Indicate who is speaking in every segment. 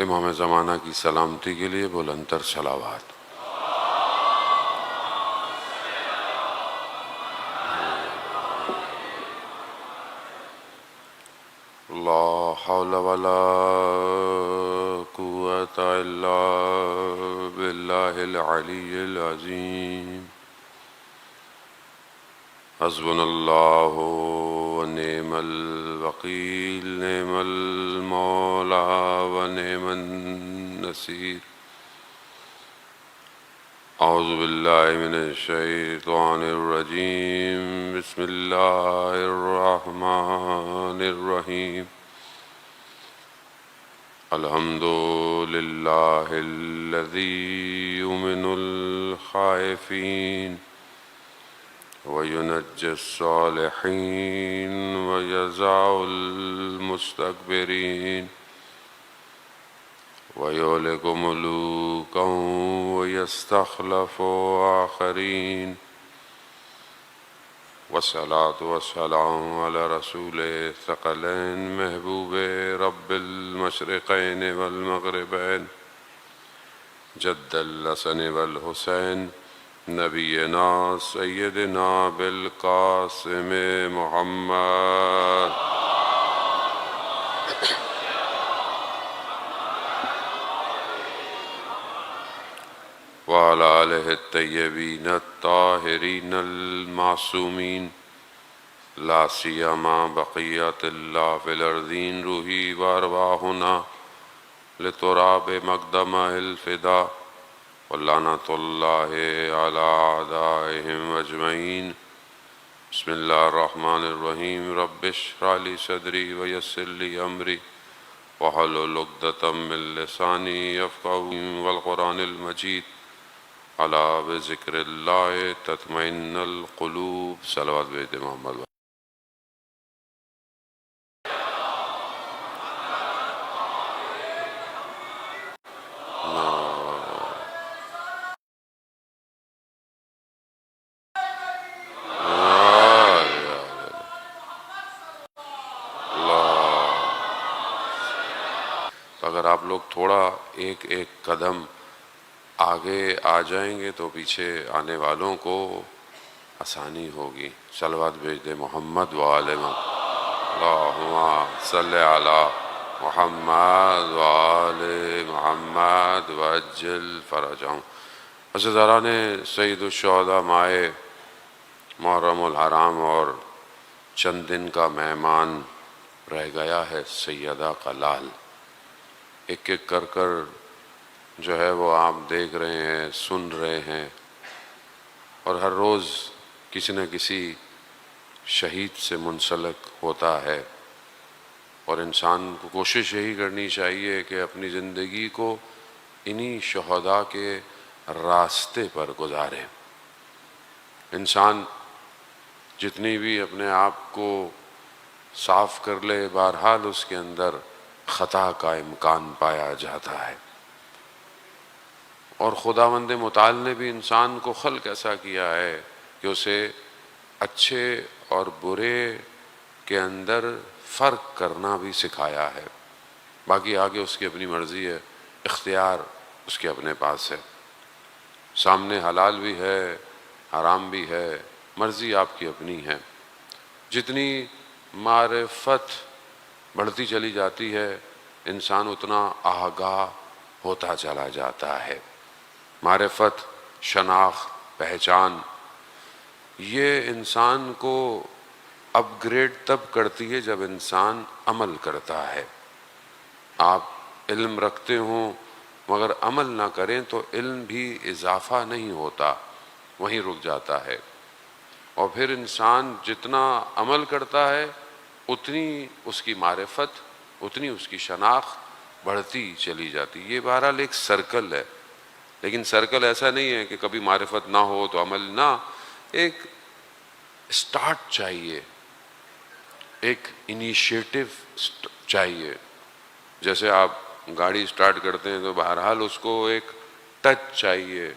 Speaker 1: امام زمانہ کی سلامتی کے لیے بلند تر صلوات۔ لا حول ولا قوة إلا بالله العلي العظيم۔ حسبنا الله ونعم الوكيل، نعم المولى ونعم النصير۔ أعوذ بالله من الشيطان الرجيم، بسم الله الرحمن الرحيم۔ الحمد لله الذي يؤمن الخائفين وينجي الصالحين ويجزع المستكبرين ويهلك ملوكا ويستخلف آخرين، والصلاة والسلام على رسول الثقلين محبوب رب المشرقين والمغربين، جد الحسن والحسين، نبينا سيدنا بالقاسم محمد وعلى آله الطيبين الطاهرين المعصومين، لا سيما بقية الله في الأرضين، روحي وأرواحنا لتراب مقدمه الفداء، ولعنة الله على أعدائهم أجمعين۔ بسم الله الرحمن الرحيم، رب اشرح لي صدري ويسر لي أمري واحلل عقدة من لساني يفقهوا قولي، والقرآن المجيد الا بذکر اللہ تطمئن القلوب۔ صلوات بھیج محمد۔ اگر آپ لوگ تھوڑا ایک ایک قدم آگے آ جائیں گے تو پیچھے آنے والوں کو آسانی ہوگی۔ صلوات بھیج دے محمد وآل محمد، اللہم صلی علی محمد وآل محمد وعجل فرجہم۔ عزیزاران سید الشہداء ماہ محرم الحرام اور چند دن کا مہمان رہ گیا ہے سیدہ کا لال، ایک ایک کر کر جو ہے وہ آپ دیکھ رہے ہیں، سن رہے ہیں، اور ہر روز کسی نہ کسی شہید سے منسلک ہوتا ہے، اور انسان کو کوشش یہی کرنی چاہیے کہ اپنی زندگی کو انہی شہداء کے راستے پر گزارے۔ انسان جتنی بھی اپنے آپ کو صاف کر لے، بہرحال اس کے اندر خطا کا امکان پایا جاتا ہے، اور خداوند متعال نے بھی انسان کو خلق ایسا کیا ہے کہ اسے اچھے اور برے کے اندر فرق کرنا بھی سکھایا ہے۔ باقی آگے اس کی اپنی مرضی ہے، اختیار اس کے اپنے پاس ہے، سامنے حلال بھی ہے حرام بھی ہے، مرضی آپ کی اپنی ہے۔ جتنی معرفت بڑھتی چلی جاتی ہے انسان اتنا آگاہ ہوتا چلا جاتا ہے۔ معرفت، شناخت، پہچان، یہ انسان کو اپ گریڈ تب کرتی ہے جب انسان عمل کرتا ہے۔ آپ علم رکھتے ہوں مگر عمل نہ کریں تو علم بھی اضافہ نہیں ہوتا، وہیں رک جاتا ہے، اور پھر انسان جتنا عمل کرتا ہے اتنی اس کی معرفت، اتنی اس کی شناخت بڑھتی چلی جاتی۔ یہ بہرحال ایک سرکل ہے، لیکن سرکل ایسا نہیں ہے کہ کبھی معرفت نہ ہو تو عمل نہ، ایک سٹارٹ چاہیے، ایک انیشیٹو چاہیے۔ جیسے آپ گاڑی سٹارٹ کرتے ہیں تو بہرحال اس کو ایک ٹچ چاہیے،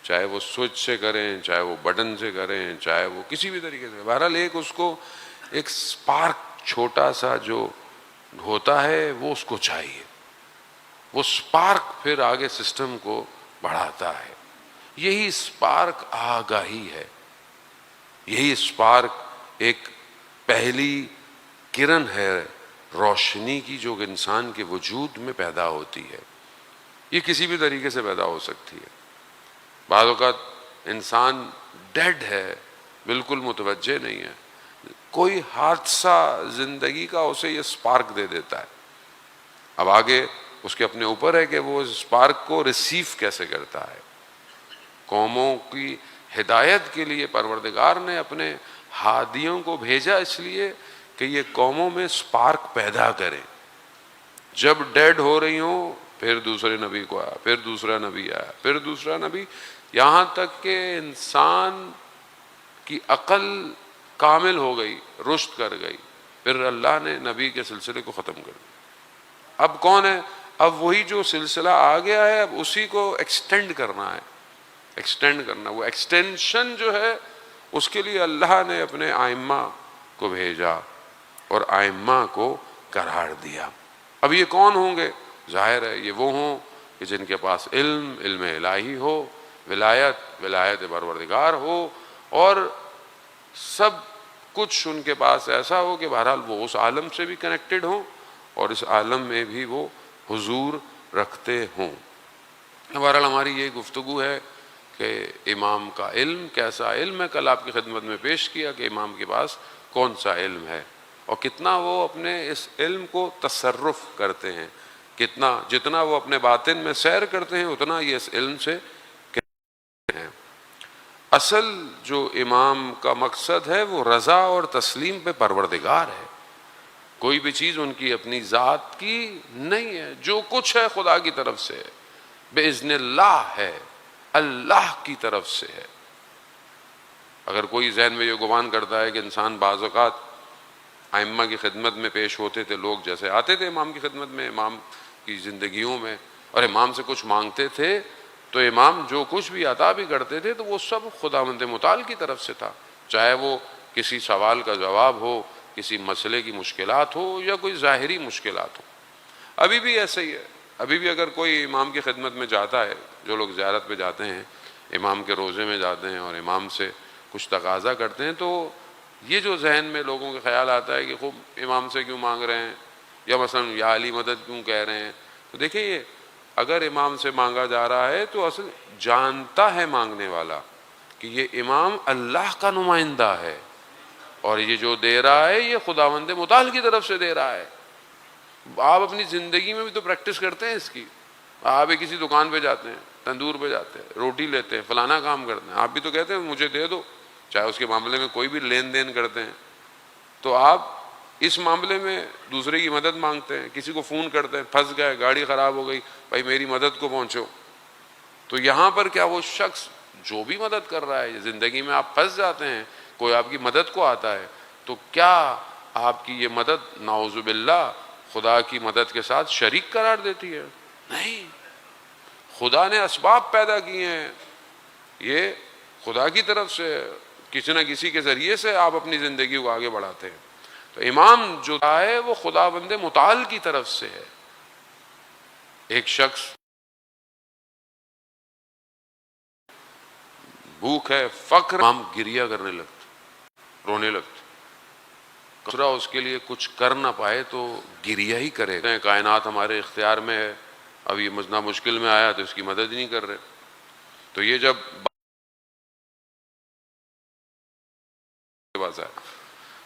Speaker 1: چاہے وہ سوئچ سے کریں، چاہے وہ بٹن سے کریں، چاہے وہ کسی بھی طریقے سے، بہرحال ایک اس کو ایک سپارک چھوٹا سا جو ہوتا ہے وہ اس کو چاہیے، وہ سپارک پھر آگے سسٹم کو بڑھاتا ہے. یہی سپارک آگاہی ہے، یہی سپارک ایک پہلی کرن ہے روشنی کی جو انسان کے وجود میں پیدا ہوتی ہے. یہ کسی بھی طریقے سے پیدا ہو سکتی ہے. بعض اوقات انسان ڈیڈ ہے، بالکل متوجہ نہیں ہے، کوئی حادثہ زندگی کا اسے یہ سپارک دے دیتا ہے. اب آگے اس کے اپنے اوپر ہے کہ وہ اس سپارک کو ریسیو کیسے کرتا ہے. قوموں کی ہدایت کے لیے پروردگار نے اپنے ہادیوں کو بھیجا اس لیے کہ یہ قوموں میں سپارک پیدا کریں. جب ڈیڈ ہو رہی ہوں پھر دوسرے نبی کو آیا، پھر دوسرا نبی آیا، پھر دوسرا نبی، یہاں تک کہ انسان کی عقل کامل ہو گئی، رشد کر گئی، پھر اللہ نے نبی کے سلسلے کو ختم کر دیا. اب کون ہے؟ اب وہی جو سلسلہ آ گیا ہے، اب اسی کو ایکسٹینڈ کرنا ہے، ایکسٹینڈ کرنا. وہ ایکسٹینشن جو ہے اس کے لیے اللہ نے اپنے ائمہ کو بھیجا اور ائمہ کو قرار دیا. اب یہ کون ہوں گے؟ ظاہر ہے یہ وہ ہوں کہ جن کے پاس علم الہی ہو، ولایت پروردگار ہو، اور سب کچھ ان کے پاس ایسا ہو کہ بہرحال وہ اس عالم سے بھی کنیکٹڈ ہوں اور اس عالم میں بھی وہ حضور رکھتے ہوں. بہرحال ہماری یہ گفتگو ہے کہ امام کا علم کیسا علم ہے. کل آپ کی خدمت میں پیش کیا کہ امام کے پاس کون سا علم ہے اور کتنا وہ اپنے اس علم کو تصرف کرتے ہیں، جتنا وہ اپنے باطن میں سیر کرتے ہیں اتنا یہ اس علم سے کرتے ہیں. اصل جو امام کا مقصد ہے وہ رضا اور تسلیم پہ پروردگار ہے. کوئی بھی چیز ان کی اپنی ذات کی نہیں ہے، جو کچھ ہے خدا کی طرف سے ہے، باذن اللہ ہے، اللہ کی طرف سے ہے. اگر کوئی ذہن میں یہ گمان کرتا ہے کہ انسان بعض اوقات ائمہ کی خدمت میں پیش ہوتے تھے، لوگ جیسے آتے تھے امام کی خدمت میں، امام کی زندگیوں میں، اور امام سے کچھ مانگتے تھے، تو امام جو کچھ بھی عطا بھی کرتے تھے تو وہ سب خداوند متعال کی طرف سے تھا، چاہے وہ کسی سوال کا جواب ہو، کسی مسئلے کی مشکلات ہو، یا کوئی ظاہری مشکلات ہو. ابھی بھی ایسا ہی ہے. ابھی بھی اگر کوئی امام کی خدمت میں جاتا ہے، جو لوگ زیارت پہ جاتے ہیں، امام کے روضے میں جاتے ہیں اور امام سے کچھ تقاضا کرتے ہیں، تو یہ جو ذہن میں لوگوں کے خیال آتا ہے کہ خوب امام سے کیوں مانگ رہے ہیں، یا مثلا یا علی مدد کیوں کہہ رہے ہیں. تو دیکھیں، یہ اگر امام سے مانگا جا رہا ہے تو اصل جانتا ہے مانگنے والا کہ یہ امام اللہ کا نمائندہ ہے، اور یہ جو دے رہا ہے یہ خداوند متعال کی طرف سے دے رہا ہے. آپ اپنی زندگی میں بھی تو پریکٹس کرتے ہیں اس کی. آپ کسی دکان پہ جاتے ہیں، تندور پہ جاتے ہیں، روٹی لیتے ہیں، فلانا کام کرتے ہیں، آپ بھی تو کہتے ہیں مجھے دے دو. چاہے اس کے معاملے میں کوئی بھی لین دین کرتے ہیں تو آپ اس معاملے میں دوسرے کی مدد مانگتے ہیں. کسی کو فون کرتے ہیں، پھنس گئے، گاڑی خراب ہو گئی، بھائی میری مدد کو پہنچو. تو یہاں پر کیا وہ شخص جو بھی مدد کر رہا ہے، زندگی میں آپ پھنس جاتے ہیں، کوئی آپ کی مدد کو آتا ہے، تو کیا آپ کی یہ مدد نعوذ باللہ خدا کی مدد کے ساتھ شریک قرار دیتی ہے؟ نہیں. خدا نے اسباب پیدا کیے ہیں، یہ خدا کی طرف سے کسی نہ کسی کے ذریعے سے آپ اپنی زندگی کو آگے بڑھاتے ہیں. تو امام جو ہے وہ خداوند متعال کی طرف سے ہے. ایک شخص بھوک ہے، فقر، امام گریہ کرنے لگتے، رونے لگتے. دوسرا اس کے لیے کچھ کر نہ پائے تو گریہ ہی کرے. کائنات ہمارے اختیار میں ہے، اب یہ مجھنا مشکل میں آیا تو اس کی مدد نہیں کر رہے. تو یہ جب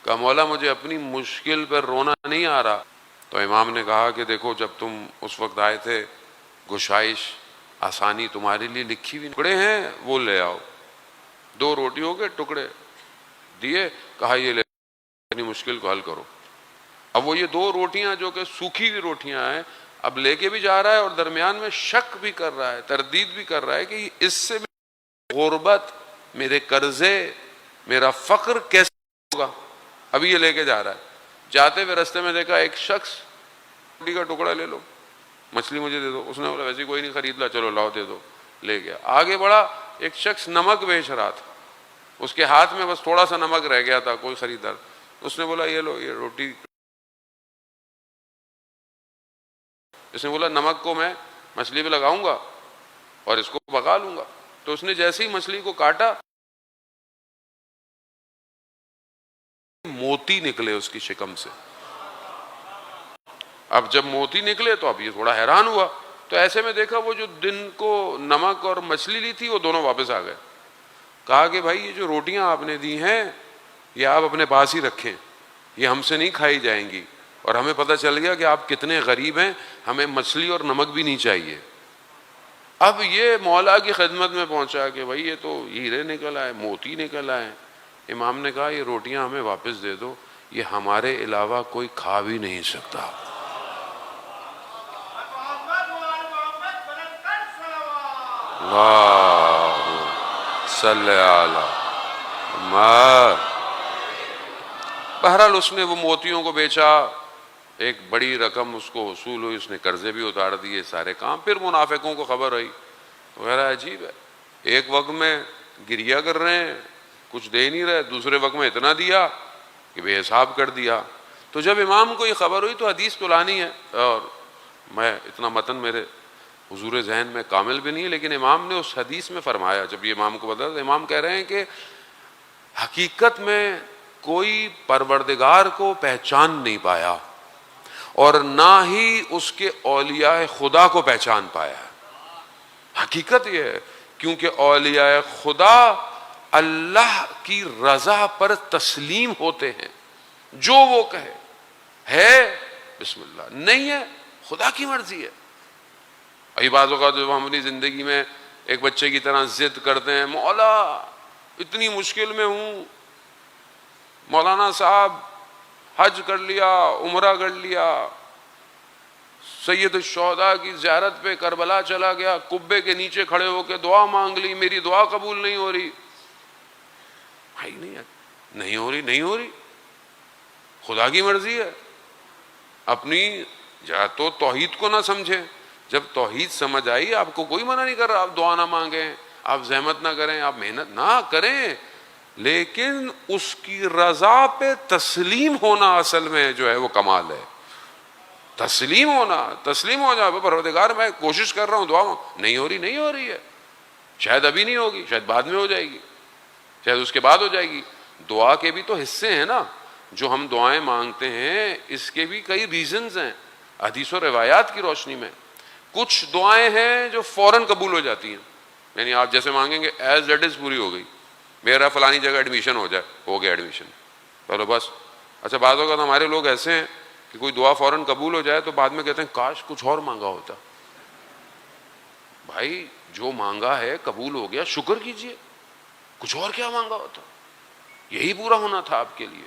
Speaker 1: کہا مولا مجھے اپنی مشکل پر رونا نہیں آ رہا. تو امام نے کہا کہ دیکھو، جب تم اس وقت آئے تھے گشائش، آسانی تمہارے لیے لکھی ہوئی، ٹکڑے ہیں وہ لے آؤ. 2 روٹیوں کے ٹکڑے دیے، کہا یہ لے اپنی مشکل کو حل کرو. اب وہ یہ 2 روٹیاں جو کہ سوکھی ہوئی روٹیاں ہیں، اب لے کے بھی جا رہا ہے اور درمیان میں شک بھی کر رہا ہے، تردید بھی کر رہا ہے کہ اس سے غربت، میرے قرضے، میرا فقر کیسے ہوگا. ابھی یہ لے کے جا رہا ہے. جاتے ہوئے رستے میں دیکھا ایک شخص، روٹی کا ٹکڑا لے لو، مچھلی مجھے دے دو. اس نے بولا ویسے کوئی نہیں خرید لا، چلو لاؤ دے دو. لے گیا. آگے بڑھا، ایک شخص نمک بیچ رہا تھا، اس کے ہاتھ میں بس تھوڑا سا نمک رہ گیا تھا، کوئی خریدار. اس نے بولا یہ لو، یہ روٹی اس نے بولا نمک کو میں مچھلی پہ لگاؤں گا اور اس کو پکا لوں گا. تو اس نے جیسے ہی مچھلی کو کاٹا موتی نکلے اس کی شکم سے. اب جب موتی نکلے تو اب یہ تھوڑا حیران ہوا. تو ایسے میں دیکھا وہ جو دن کو نمک اور مچھلی لی تھی وہ دونوں واپس آ گئے. کہا کہ بھائی یہ جو روٹیاں آپ نے دی ہیں یہ آپ اپنے پاس ہی رکھیں, یہ ہم سے نہیں کھائی جائیں گی. اور ہمیں پتہ چل گیا کہ آپ کتنے غریب ہیں, ہمیں مچھلی اور نمک بھی نہیں چاہیے. اب یہ مولا کی خدمت میں پہنچا کہ بھائی یہ تو ہیرے نکل آئے, موتی نکل آئے. امام نے کہا یہ روٹیاں ہمیں واپس دے دو, یہ ہمارے علاوہ کوئی کھا بھی نہیں سکتا. اللہ صلی علی محمد. بہرحال اس نے وہ موتیوں کو بیچا, ایک بڑی رقم اس کو وصول ہوئی, اس نے قرضے بھی اتار دیے, سارے کام. پھر منافقوں کو خبر آئی وغیرہ. عجیب ہے, ایک وقت میں گریا کر رہے ہیں, کچھ دے نہیں رہے, دوسرے وقت میں اتنا دیا کہ بے حساب کر دیا. تو جب امام کو یہ خبر ہوئی تو حدیث تو لانی ہے, اور میں اتنا متن میرے حضور ذہن میں کامل بھی نہیں ہے, لیکن امام نے اس حدیث میں فرمایا, جب یہ امام کو بتا تو امام کہہ رہے ہیں کہ حقیقت میں کوئی پروردگار کو پہچان نہیں پایا اور نہ ہی اس کے اولیاء خدا کو پہچان پایا. حقیقت یہ ہے کیونکہ اولیاء خدا اللہ کی رضا پر تسلیم ہوتے ہیں, جو وہ کہے ہے بسم اللہ, نہیں ہے خدا کی مرضی ہے. ابھی بعض اوقات جب ہم اپنی زندگی میں ایک بچے کی طرح ضد کرتے ہیں, مولا اتنی مشکل میں ہوں, مولانا صاحب حج کر لیا, عمرہ کر لیا, سید الشہداء کی زیارت پہ کربلا چلا گیا, قبے کے نیچے کھڑے ہو کے دعا مانگ لی, میری دعا قبول نہیں ہو رہی. بھائی نہیں ہو رہی, نہیں ہو رہی, خدا کی مرضی ہے. اپنی یا تو توحید کو نہ سمجھیں, جب توحید سمجھ آئی آپ کو کوئی منع نہیں کر رہا آپ دعا نہ مانگیں, آپ زحمت نہ کریں, آپ محنت نہ کریں, لیکن اس کی رضا پہ تسلیم ہونا اصل میں جو ہے وہ کمال ہے. تسلیم ہونا, تسلیم ہو جائے, پروردگار میں کوشش کر رہا ہوں, دعا نہیں ہو رہی, نہیں ہو رہی ہے, شاید ابھی نہیں ہوگی, شاید بعد میں ہو جائے گی, شاید اس کے بعد ہو جائے گی. دعا کے بھی تو حصے ہیں نا, جو ہم دعائیں مانگتے ہیں اس کے بھی کئی ریزنز ہیں حدیث و روایات کی روشنی میں. کچھ دعائیں ہیں جو فوراً قبول ہو جاتی ہیں, یعنی آپ جیسے مانگیں گے ایز اٹ از پوری ہو گئی, میرا فلانی جگہ ایڈمیشن ہو جائے, ہو گیا ایڈمیشن, چلو بس. اچھا بعض اوقات ہمارے لوگ ایسے ہیں کہ کوئی دعا فوراً قبول ہو جائے تو بعد میں کہتے ہیں کاش کچھ اور مانگا ہوتا. بھائی جو مانگا ہے قبول ہو گیا, شکر کیجئے, کچھ اور کیا مانگا ہوتا, یہی پورا ہونا تھا آپ کے لیے.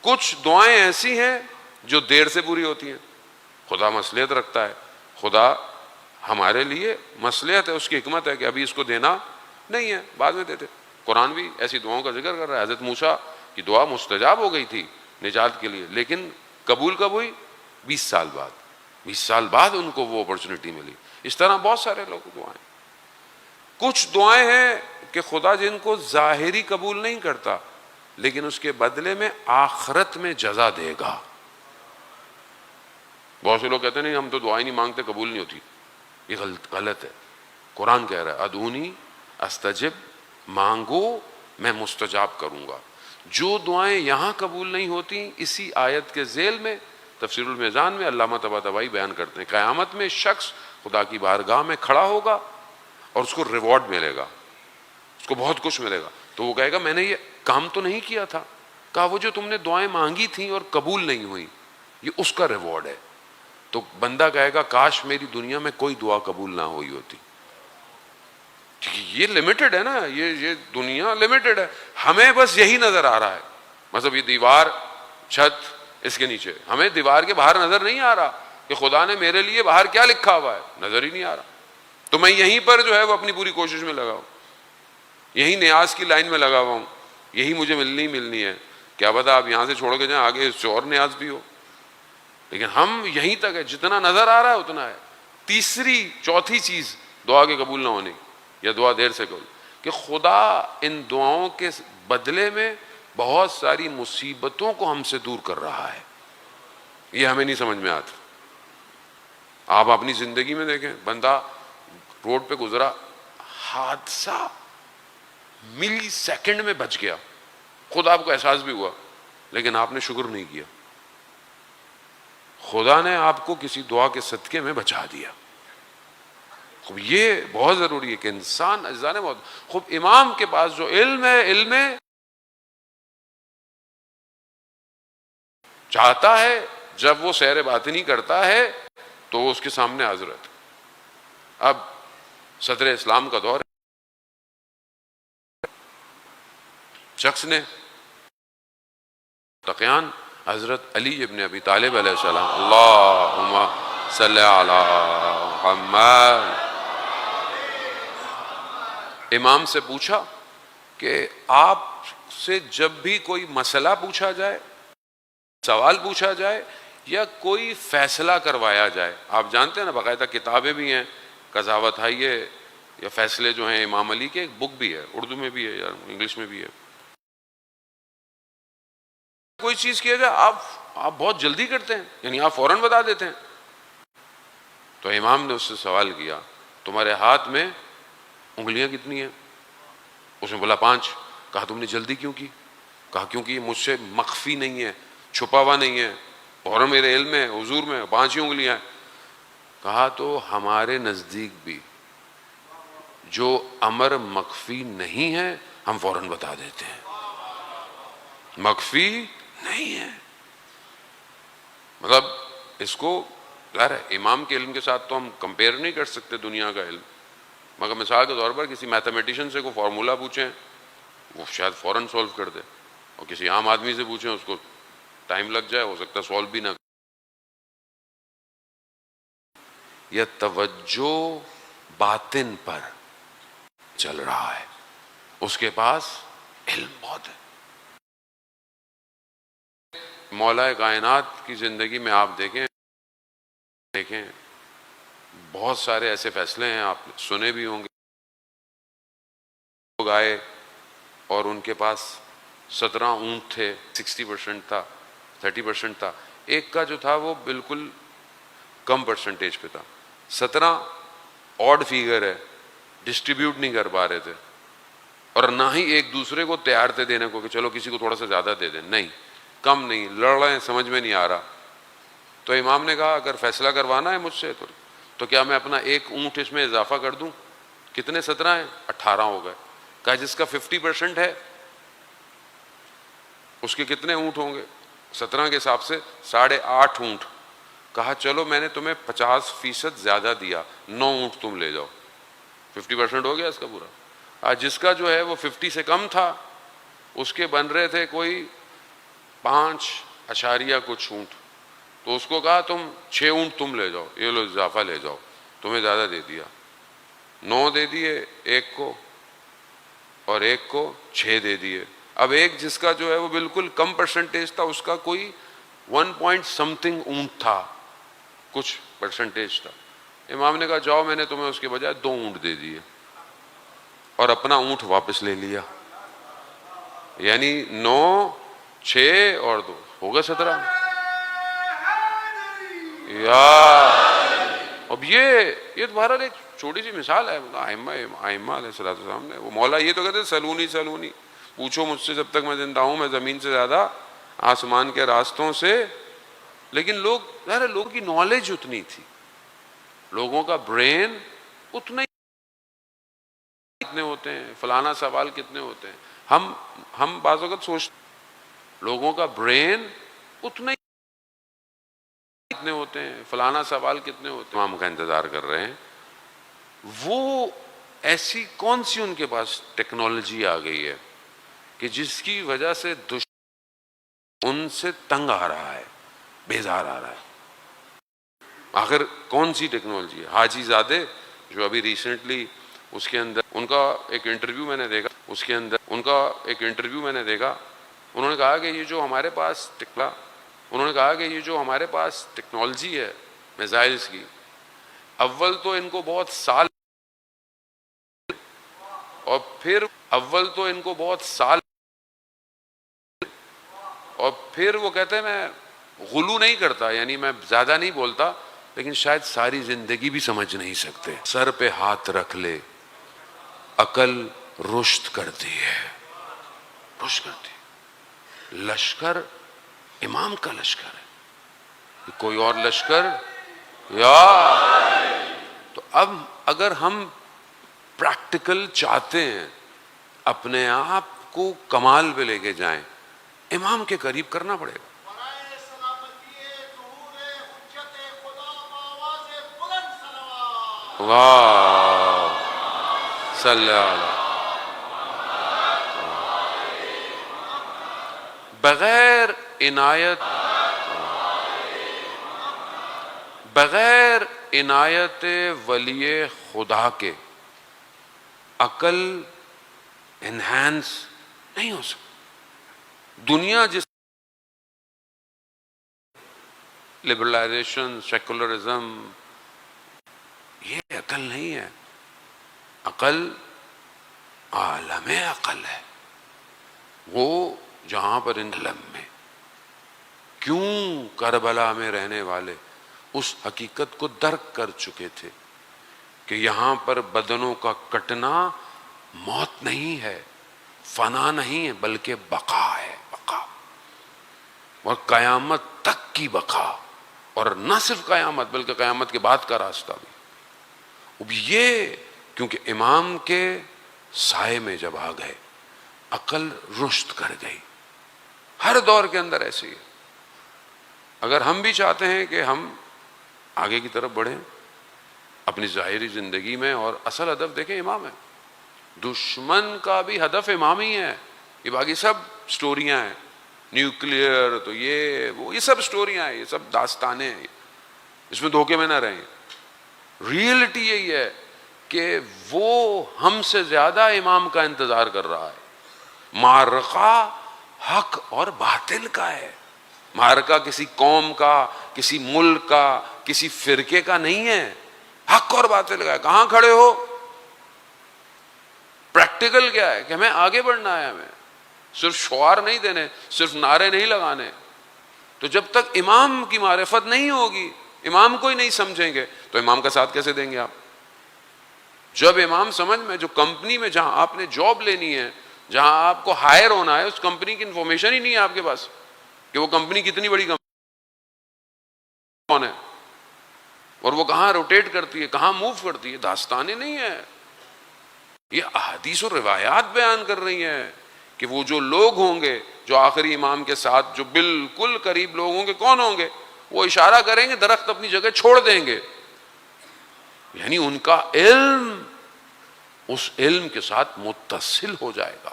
Speaker 1: کچھ دعائیں ایسی ہیں جو دیر سے پوری ہوتی ہیں, خدا مصلحت رکھتا ہے, خدا ہمارے لیے مصلحت ہے, اس کی حکمت ہے کہ ابھی اس کو دینا نہیں ہے, بعد میں دیتے. قرآن بھی ایسی دعاؤں کا ذکر کر رہا ہے. حضرت موسیٰ کی دعا مستجاب ہو گئی تھی نجات کے لیے, لیکن قبول کب ہوئی؟ 20 سال بعد. 20 سال بعد ان کو وہ اپرچونٹی ملی. اس طرح بہت سارے لوگ دعائیں. کچھ دعائیں ہیں کہ خدا جن کو ظاہری قبول نہیں کرتا لیکن اس کے بدلے میں آخرت میں جزا دے گا. بہت سے لوگ کہتے ہیں نہیں ہم تو دعائیں نہیں مانگتے, قبول نہیں ہوتی. یہ غلط ہے. قرآن کہہ رہا ہے ادعونی استجب, مانگو میں مستجاب کروں گا. جو دعائیں یہاں قبول نہیں ہوتی, اسی آیت کے ذیل میں تفسیر المیزان میں علامہ طباطبائی بیان کرتے ہیں, قیامت میں شخص خدا کی بارگاہ میں کھڑا ہوگا اور اس کو ریوارڈ ملے گا, اس کو بہت کچھ ملے گا. تو وہ کہے گا میں نے یہ کام تو نہیں کیا تھا. کہا وہ جو تم نے دعائیں مانگی تھیں اور قبول نہیں ہوئی, یہ اس کا ریوارڈ ہے. تو بندہ کہے گا کاش میری دنیا میں کوئی دعا قبول نہ ہوئی ہوتی. یہ لمیٹڈ ہے نا, یہ دنیا لمیٹڈ ہے. ہمیں بس یہی نظر آ رہا ہے, مطلب یہ دیوار, چھت, اس کے نیچے, ہمیں دیوار کے باہر نظر نہیں آ رہا کہ خدا نے میرے لیے باہر کیا لکھا ہوا ہے, نظر ہی نہیں آ رہا. تو میں یہیں پر جو ہے وہ اپنی پوری کوشش میں لگا ہوں, یہی نیاز کی لائن میں لگا ہوا ہوں, یہی مجھے ملنی ہے. کیا پتا آپ یہاں سے چھوڑ کے جائیں, آگے اس سے اور نیاز بھی ہو, لیکن ہم یہیں تک ہے, جتنا نظر آ رہا ہے اتنا ہے. تیسری چوتھی چیز دعا کے قبول نہ ہونے یا دعا دیر سے قبول, کہ خدا ان دعاؤں کے بدلے میں بہت ساری مصیبتوں کو ہم سے دور کر رہا ہے. یہ ہمیں نہیں سمجھ میں آتا. آپ اپنی زندگی میں دیکھیں، بندہ روڈ پہ گزرا، حادثہ ملی سیکنڈ میں بچ گیا، خود آپ کو احساس بھی ہوا، لیکن آپ نے شکر نہیں کیا، خدا نے آپ کو کسی دعا کے صدقے میں بچا دیا۔ خوب یہ بہت ضروری ہے کہ انسان عزیزان بہت خوب امام کے پاس جو علم ہے، علم چاہتا ہے جب وہ سیر باطنی کرتا ہے تو وہ اس کے سامنے حاضر ہے۔ اب صدر اسلام کا دور ہے، شخص نے تقیان حضرت علی ابن ابی طالب علیہ السلام، اللہم صلی علی محمد، امام سے پوچھا کہ آپ سے جب بھی کوئی مسئلہ پوچھا جائے، سوال پوچھا جائے یا کوئی فیصلہ کروایا جائے، آپ جانتے ہیں نا باقاعدہ کتابیں بھی ہیں، قضاوت ہے یا فیصلے جو ہیں امام علی کے، ایک بک بھی ہے، اردو میں بھی ہے یا انگلش میں بھی ہے، کوئی چیز کیا جائے آپ بہت جلدی کرتے ہیں، یعنی آپ فوراً بتا دیتے ہیں۔ تو امام نے اس سے سوال کیا، تمہارے ہاتھ میں انگلیاں کتنی ہیں؟ اس نے بولا 5۔ کہا تم نے جلدی کیوں کی؟ کہا کیونکہ یہ مجھ سے مخفی نہیں ہے، چھپا ہوا نہیں ہے، اور میرے علم میں حضور میں 5 ہی انگلیاں ہیں۔ کہا تو ہمارے نزدیک بھی جو امر مخفی نہیں ہے ہم فوراً بتا دیتے ہیں، مخفی نہیں ہے، مطلب اس کو ظاہر ہے امام کے علم کے ساتھ تو ہم کمپیئر نہیں کر سکتے دنیا کا علم، مگر مثال کے طور پر کسی میتھمیٹیشین سے کوئی فارمولہ پوچھیں وہ شاید فوراً سولو کر دے، اور کسی عام آدمی سے پوچھیں اس کو ٹائم لگ جائے، ہو سکتا ہے سولو بھی نہ۔ یہ توجہ باطن پر چل رہا ہے، اس کے پاس علم بہت ہے۔ مولا کائنات کی زندگی میں آپ دیکھیں بہت سارے ایسے فیصلے ہیں، آپ سنے بھی ہوں گے، لوگ آئے اور ان کے پاس 17 اونٹ تھے، 60% تھا، 30% تھا، ایک کا جو تھا وہ بالکل کم پرسنٹیج پہ تھا، 17 آڈ فیگر ہے، ڈسٹریبیوٹ نہیں کر پا رہے تھے، اور نہ ہی ایک دوسرے کو تیار تھے دینے کو کہ چلو کسی کو تھوڑا سا زیادہ دے دیں، نہیں، کم نہیں، لڑ رہے ہیں، سمجھ میں نہیں آ رہا۔ تو امام نے کہا اگر فیصلہ کروانا ہے مجھ سے تو کیا میں اپنا ایک اونٹ اس میں اضافہ کر دوں؟ کتنے 17 ہیں؟ 18 ہو گئے۔ کہا جس کا 50% ہے اس کے کتنے اونٹ ہوں گے؟ 17 کے حساب سے 8.5 اونٹ۔ کہا چلو میں نے تمہیں 50% زیادہ دیا، 9 اونٹ تم لے جاؤ، 50% ہو گیا اس کا پورا۔ جس کا جو ہے وہ 50 سے کم تھا اس کے بن رہے تھے کوئی 5 کچھ اونٹ، تو اس کو کہا تم 6 اونٹ تم لے جاؤ، یہ لو اضافہ لے جاؤ، تمہیں زیادہ دے دیا، 9 دے دیے ایک کو اور ایک کو 6 دے دیے۔ اب ایک جس کا جو ہے وہ بالکل کم پرسنٹیج تھا اس کا کوئی 1 پوائنٹ سمتھنگ اونٹ تھا، کچھ پرسنٹیج تھا۔ امام نے کہا جاؤ میں نے تمہیں اس کے بجائے 2 اونٹ دے دیے اور اپنا اونٹ واپس لے لیا، یعنی 9 6 اور 2 ہو گئے 17۔ اب یہ بہرحال ایک چھوٹی سی مثال ہے، ائمہ علیہ السلام نے، وہ مولا یہ تو کہتے سلونی سلونی، پوچھو مجھ سے جب تک میں زندہ ہوں، میں زمین سے زیادہ آسمان کے راستوں سے، لیکن لوگوں کی نالج اتنی تھی، لوگوں کا برین اتنا ہی، کتنے ہوتے ہیں، فلانا سوال کتنے ہوتے ہیں، ہم بعض وقت سوچتے لوگوں کا برین اتنا ہی کتنے ہوتے ہیں، فلانا سوال کتنے ہوتے ہیں، امام کا انتظار کر رہے ہیں، وہ ایسی کون سی ان کے پاس ٹیکنالوجی آ گئی ہے کہ جس کی وجہ سے ان سے تنگ آ رہا ہے، بیزار آ رہا ہے۔ آخر کون سی ٹیکنالوجی ہے؟ حاجی زادے جو ابھی ریسنٹلی اس کے اندر ان کا ایک انٹرویو میں نے دیکھا، انہوں نے کہا کہ یہ جو ہمارے پاس ٹیکنالوجی ہے میزائلز کی، اول تو ان کو بہت سال اور پھر وہ کہتے ہیں میں غلو نہیں کرتا، یعنی میں زیادہ نہیں بولتا، لیکن شاید ساری زندگی بھی سمجھ نہیں سکتے. سر پہ ہاتھ رکھ لے، عقل رشد کرتی ہے، رشد کرتی ہے. لشکر امام کا لشکر ہے، کوئی اور لشکر یا. تو اب اگر ہم پریکٹیکل چاہتے ہیں اپنے آپ کو کمال پہ لے کے جائیں، امام کے قریب کرنا پڑے گا. واہ صلی اللہ. بغیر عنایت ولی خدا کے عقل انہینس نہیں ہو سکتی. دنیا جس لبرلائزیشن، سیکولرزم، یہ عقل نہیں ہے. عقل عالم عقل ہے، وہ جہاں پر ان عالم میں کیوں کربلا میں رہنے والے اس حقیقت کو درک کر چکے تھے کہ یہاں پر بدنوں کا کٹنا موت نہیں ہے، فنا نہیں ہے، بلکہ بقا ہے، بقا، اور قیامت تک کی بقا. اور نہ صرف قیامت بلکہ قیامت کے بعد کا راستہ بھی. اب یہ کیونکہ امام کے سائے میں جب آ گئے، عقل رشد کر گئی. ہر دور کے اندر ایسے ہی ہے. اگر ہم بھی چاہتے ہیں کہ ہم آگے کی طرف بڑھیں اپنی ظاہری زندگی میں، اور اصل ہدف دیکھیں امام ہے. دشمن کا بھی ہدف امام ہی ہے. یہ باقی سب سٹوریاں ہیں، نیوکلیئر تو یہ سب سٹوریاں ہیں، یہ سب داستانیں ہیں، اس میں دھوکے میں نہ رہیں. ریئلٹی یہی ہے کہ وہ ہم سے زیادہ امام کا انتظار کر رہا ہے. معرکہ حق اور باطل کا ہے. معرکہ کسی قوم کا، کسی ملک کا، کسی فرقے کا نہیں ہے، حق اور باطل کا ہے. کہاں کھڑے ہو؟ پریکٹیکل کیا ہے کہ ہمیں آگے بڑھنا ہے، ہمیں صرف شعار نہیں دینے، صرف نعرے نہیں لگانے. تو جب تک امام کی معرفت نہیں ہوگی، امام کو ہی نہیں سمجھیں گے، تو امام کا ساتھ کیسے دیں گے آپ؟ جب امام سمجھ میں، جو کمپنی میں جہاں آپ نے جاب لینی ہے، جہاں آپ کو ہائر ہونا ہے، اس کمپنی کی انفارمیشن ہی نہیں ہے آپ کے پاس کہ وہ کمپنی کتنی بڑی کمپنی کون ہے، اور وہ کہاں روٹیٹ کرتی ہے، کہاں موو کرتی ہے، داستانیں نہیں ہے. یہ احادیث و روایات بیان کر رہی ہیں کہ وہ جو لوگ ہوں گے جو آخری امام کے ساتھ جو بالکل قریب لوگ ہوں گے، کون ہوں گے؟ وہ اشارہ کریں گے، درخت اپنی جگہ چھوڑ دیں گے. یعنی ان کا علم اس علم کے ساتھ متصل ہو جائے گا،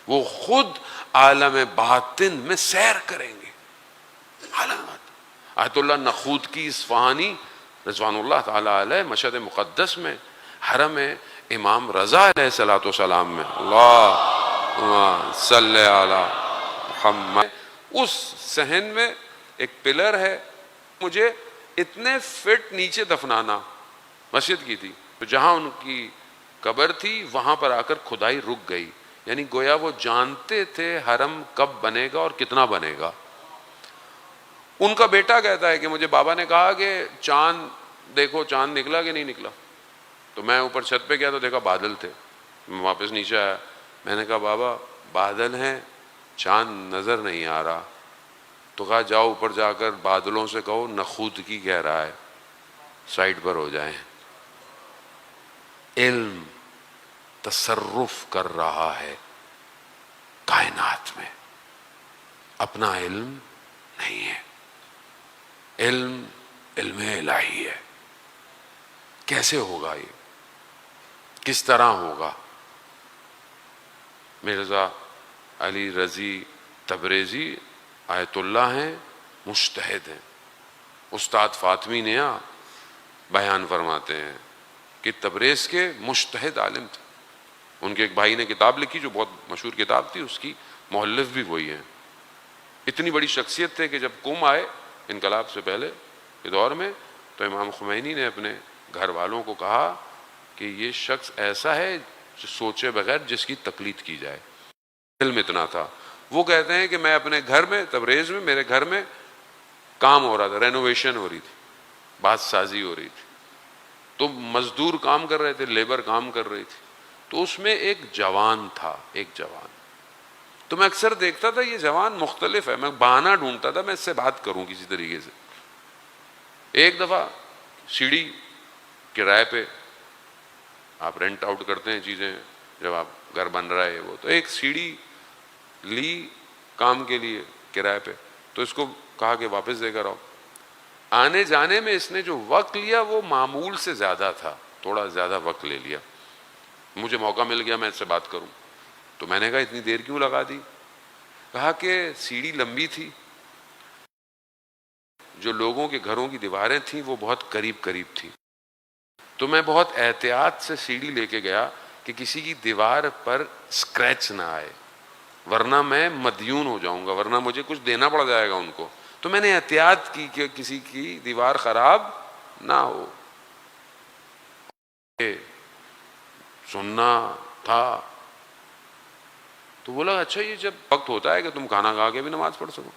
Speaker 1: وہ خود عالم باطن میں سیر کریں گے. آیت اللہ نخود کی اصفہانی رضوان اللہ تعالی علیہ مشہد مقدس میں، حرم امام رضا علیہ الصلوۃ والسلام میں، اللہ صلی علی محمد، اس صحن میں ایک پلر ہے. مجھے اتنے فٹ نیچے دفنانا، مسجد کی تھی، تو جہاں ان کی قبر تھی وہاں پر آ کر کھدائی رک گئی. یعنی گویا وہ جانتے تھے حرم کب بنے گا اور کتنا بنے گا. ان کا بیٹا کہتا ہے کہ مجھے بابا نے کہا کہ چاند دیکھو، چاند نکلا کہ نہیں نکلا. تو میں اوپر چھت پہ گیا تو دیکھا بادل تھے. میں واپس نیچے آیا، میں نے کہا بابا بادل ہیں، چاند نظر نہیں آ رہا. تو کہا جاؤ اوپر جا کر بادلوں سے کہو نخود کی کہہ رہا ہے، سائڈ پر ہو جائیں. علم تصرف کر رہا ہے کائنات میں، اپنا علم نہیں ہے. علم علم الہی ہے. کیسے ہوگا یہ؟ کس طرح ہوگا؟ مرزا علی رضی تبریزی آیت اللہ ہیں، مجتہد ہیں. استاد فاطمی نیا بیان فرماتے ہیں کہ تبریز کے مجتہد عالم تھے. ان کے ایک بھائی نے کتاب لکھی جو بہت مشہور کتاب تھی، اس کی مؤلف بھی وہی ہیں. اتنی بڑی شخصیت تھے کہ جب قوم آئے انقلاب سے پہلے کے دور میں، تو امام خمینی نے اپنے گھر والوں کو کہا کہ یہ شخص ایسا ہے جو سوچے بغیر جس کی تقلید کی جائے. علم اتنا تھا. وہ کہتے ہیں کہ میں اپنے گھر میں تبریز میں، میرے گھر میں کام ہو رہا تھا، رینوویشن ہو رہی تھی. بات سازی ہو رہی تھی، تو مزدور کام کر رہے تھے، لیبر کام کر رہی تھی، تو اس میں ایک جوان تھا، ایک جوان. تو میں اکثر دیکھتا تھا یہ جوان مختلف ہے، میں بہانہ ڈھونڈتا تھا میں اس سے بات کروں کسی طریقے سے. ایک دفعہ سیڑھی کرائے پہ، آپ رینٹ آؤٹ کرتے ہیں چیزیں جب آپ گھر بن رہا ہے وہ، تو ایک سیڑھی لی کام کے لیے کرائے پہ، تو اس کو کہا کہ واپس دے کر آؤ. آنے جانے میں اس نے جو وقت لیا وہ معمول سے زیادہ تھا، تھوڑا زیادہ وقت لے لیا. مجھے موقع مل گیا میں اس سے بات کروں، تو میں نے کہا اتنی دیر کیوں لگا دی؟ کہا کہ سیڑھی لمبی تھی، جو لوگوں کے گھروں کی دیواریں تھیں وہ بہت قریب قریب تھیں، تو میں بہت احتیاط سے سیڑھی لے کے گیا کہ کسی کی دیوار پر اسکریچ نہ آئے، ورنہ میں مدیون ہو جاؤں گا، ورنہ مجھے کچھ دینا پڑ جائے گا ان کو. تو میں نے احتیاط کی کہ کسی کی دیوار خراب نہ ہو. سننا تھا تو بولا اچھا یہ جب وقت ہوتا ہے کہ تم کھانا کھا کے بھی نماز پڑھ سکو.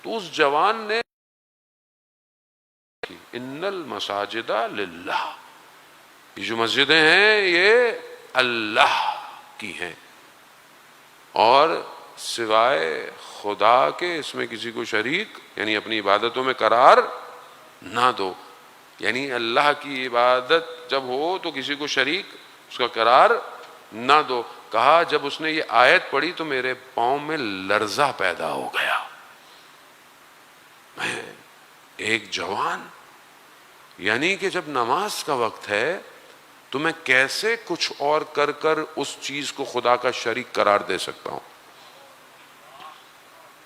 Speaker 1: تو اس جوان نے ان المساجد للہ، یہ جو مسجدیں ہیں یہ اللہ کی ہیں، اور سوائے خدا کے اس میں کسی کو شریک یعنی اپنی عبادتوں میں قرار نہ دو. یعنی اللہ کی عبادت جب ہو تو کسی کو شریک اس کا قرار نہ دو. کہا جب اس نے یہ آیت پڑھی تو میرے پاؤں میں لرزہ پیدا ہو گیا. میں ایک جوان، یعنی کہ جب نماز کا وقت ہے تو میں کیسے کچھ اور کر کر اس چیز کو خدا کا شریک قرار دے سکتا ہوں؟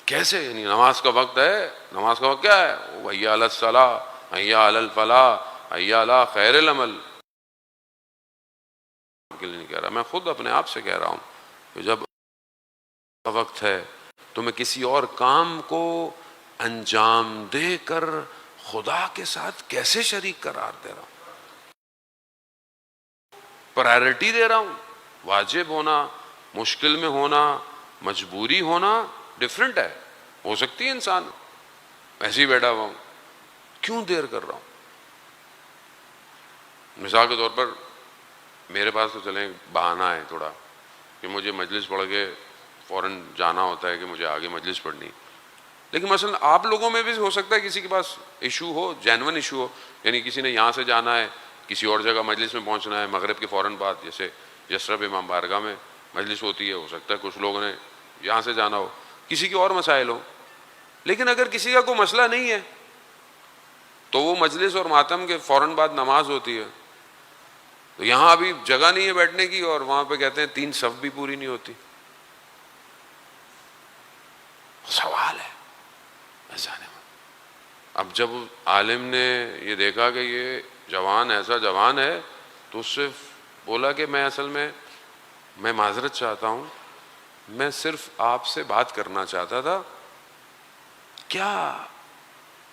Speaker 1: کیسے؟ یعنی نماز کا وقت ہے، نماز کا وقت کیا ہے؟ حی علی الصلاۃ، حی علی الفلاح، حی علی خیر العمل. کے لیے نہیں کہہ رہا، میں خود اپنے آپ سے کہہ رہا ہوں کہ جب وقت ہے تو میں کسی اور کام کو انجام دے کر خدا کے ساتھ کیسے شریک قرار دے رہا ہوں؟ پرائرٹی دے رہا ہوں. واجب ہونا، مشکل میں ہونا، مجبوری ہونا ڈفرینٹ ہے. ہو سکتی ہے انسان ایسے ہی بیٹھا ہوا ہوں، کیوں دیر کر رہا ہوں؟ مثال کے طور پر میرے پاس تو چلیں بہانہ ہے تھوڑا کہ مجھے مجلس پڑھ کے فوراً جانا ہوتا ہے کہ مجھے آگے مجلس پڑھنی. لیکن مثلا آپ لوگوں میں بھی ہو سکتا ہے کسی کے پاس ایشو ہو، جینون ایشو ہو، یعنی کسی نے یہاں سے جانا ہے کسی اور جگہ مجلس میں پہنچنا ہے مغرب کے فوراً بعد، جیسے یسرب امام بارگاہ میں مجلس ہوتی ہے، ہو سکتا ہے کچھ لوگوں نے یہاں سے جانا ہو، کسی کے اور مسائل ہوں. لیکن اگر کسی کا کوئی مسئلہ نہیں ہے تو وہ مجلس اور ماتم کے فوراً بعد نماز ہوتی ہے، تو یہاں ابھی جگہ نہیں ہے بیٹھنے کی اور وہاں پہ کہتے ہیں 3 صف بھی پوری نہیں ہوتی. سوال ہے ایسا نہیں. اب جب عالم نے یہ دیکھا کہ یہ جوان ایسا جوان ہے تو اس سے بولا کہ میں اصل میں معذرت چاہتا ہوں، میں صرف آپ سے بات کرنا چاہتا تھا، کیا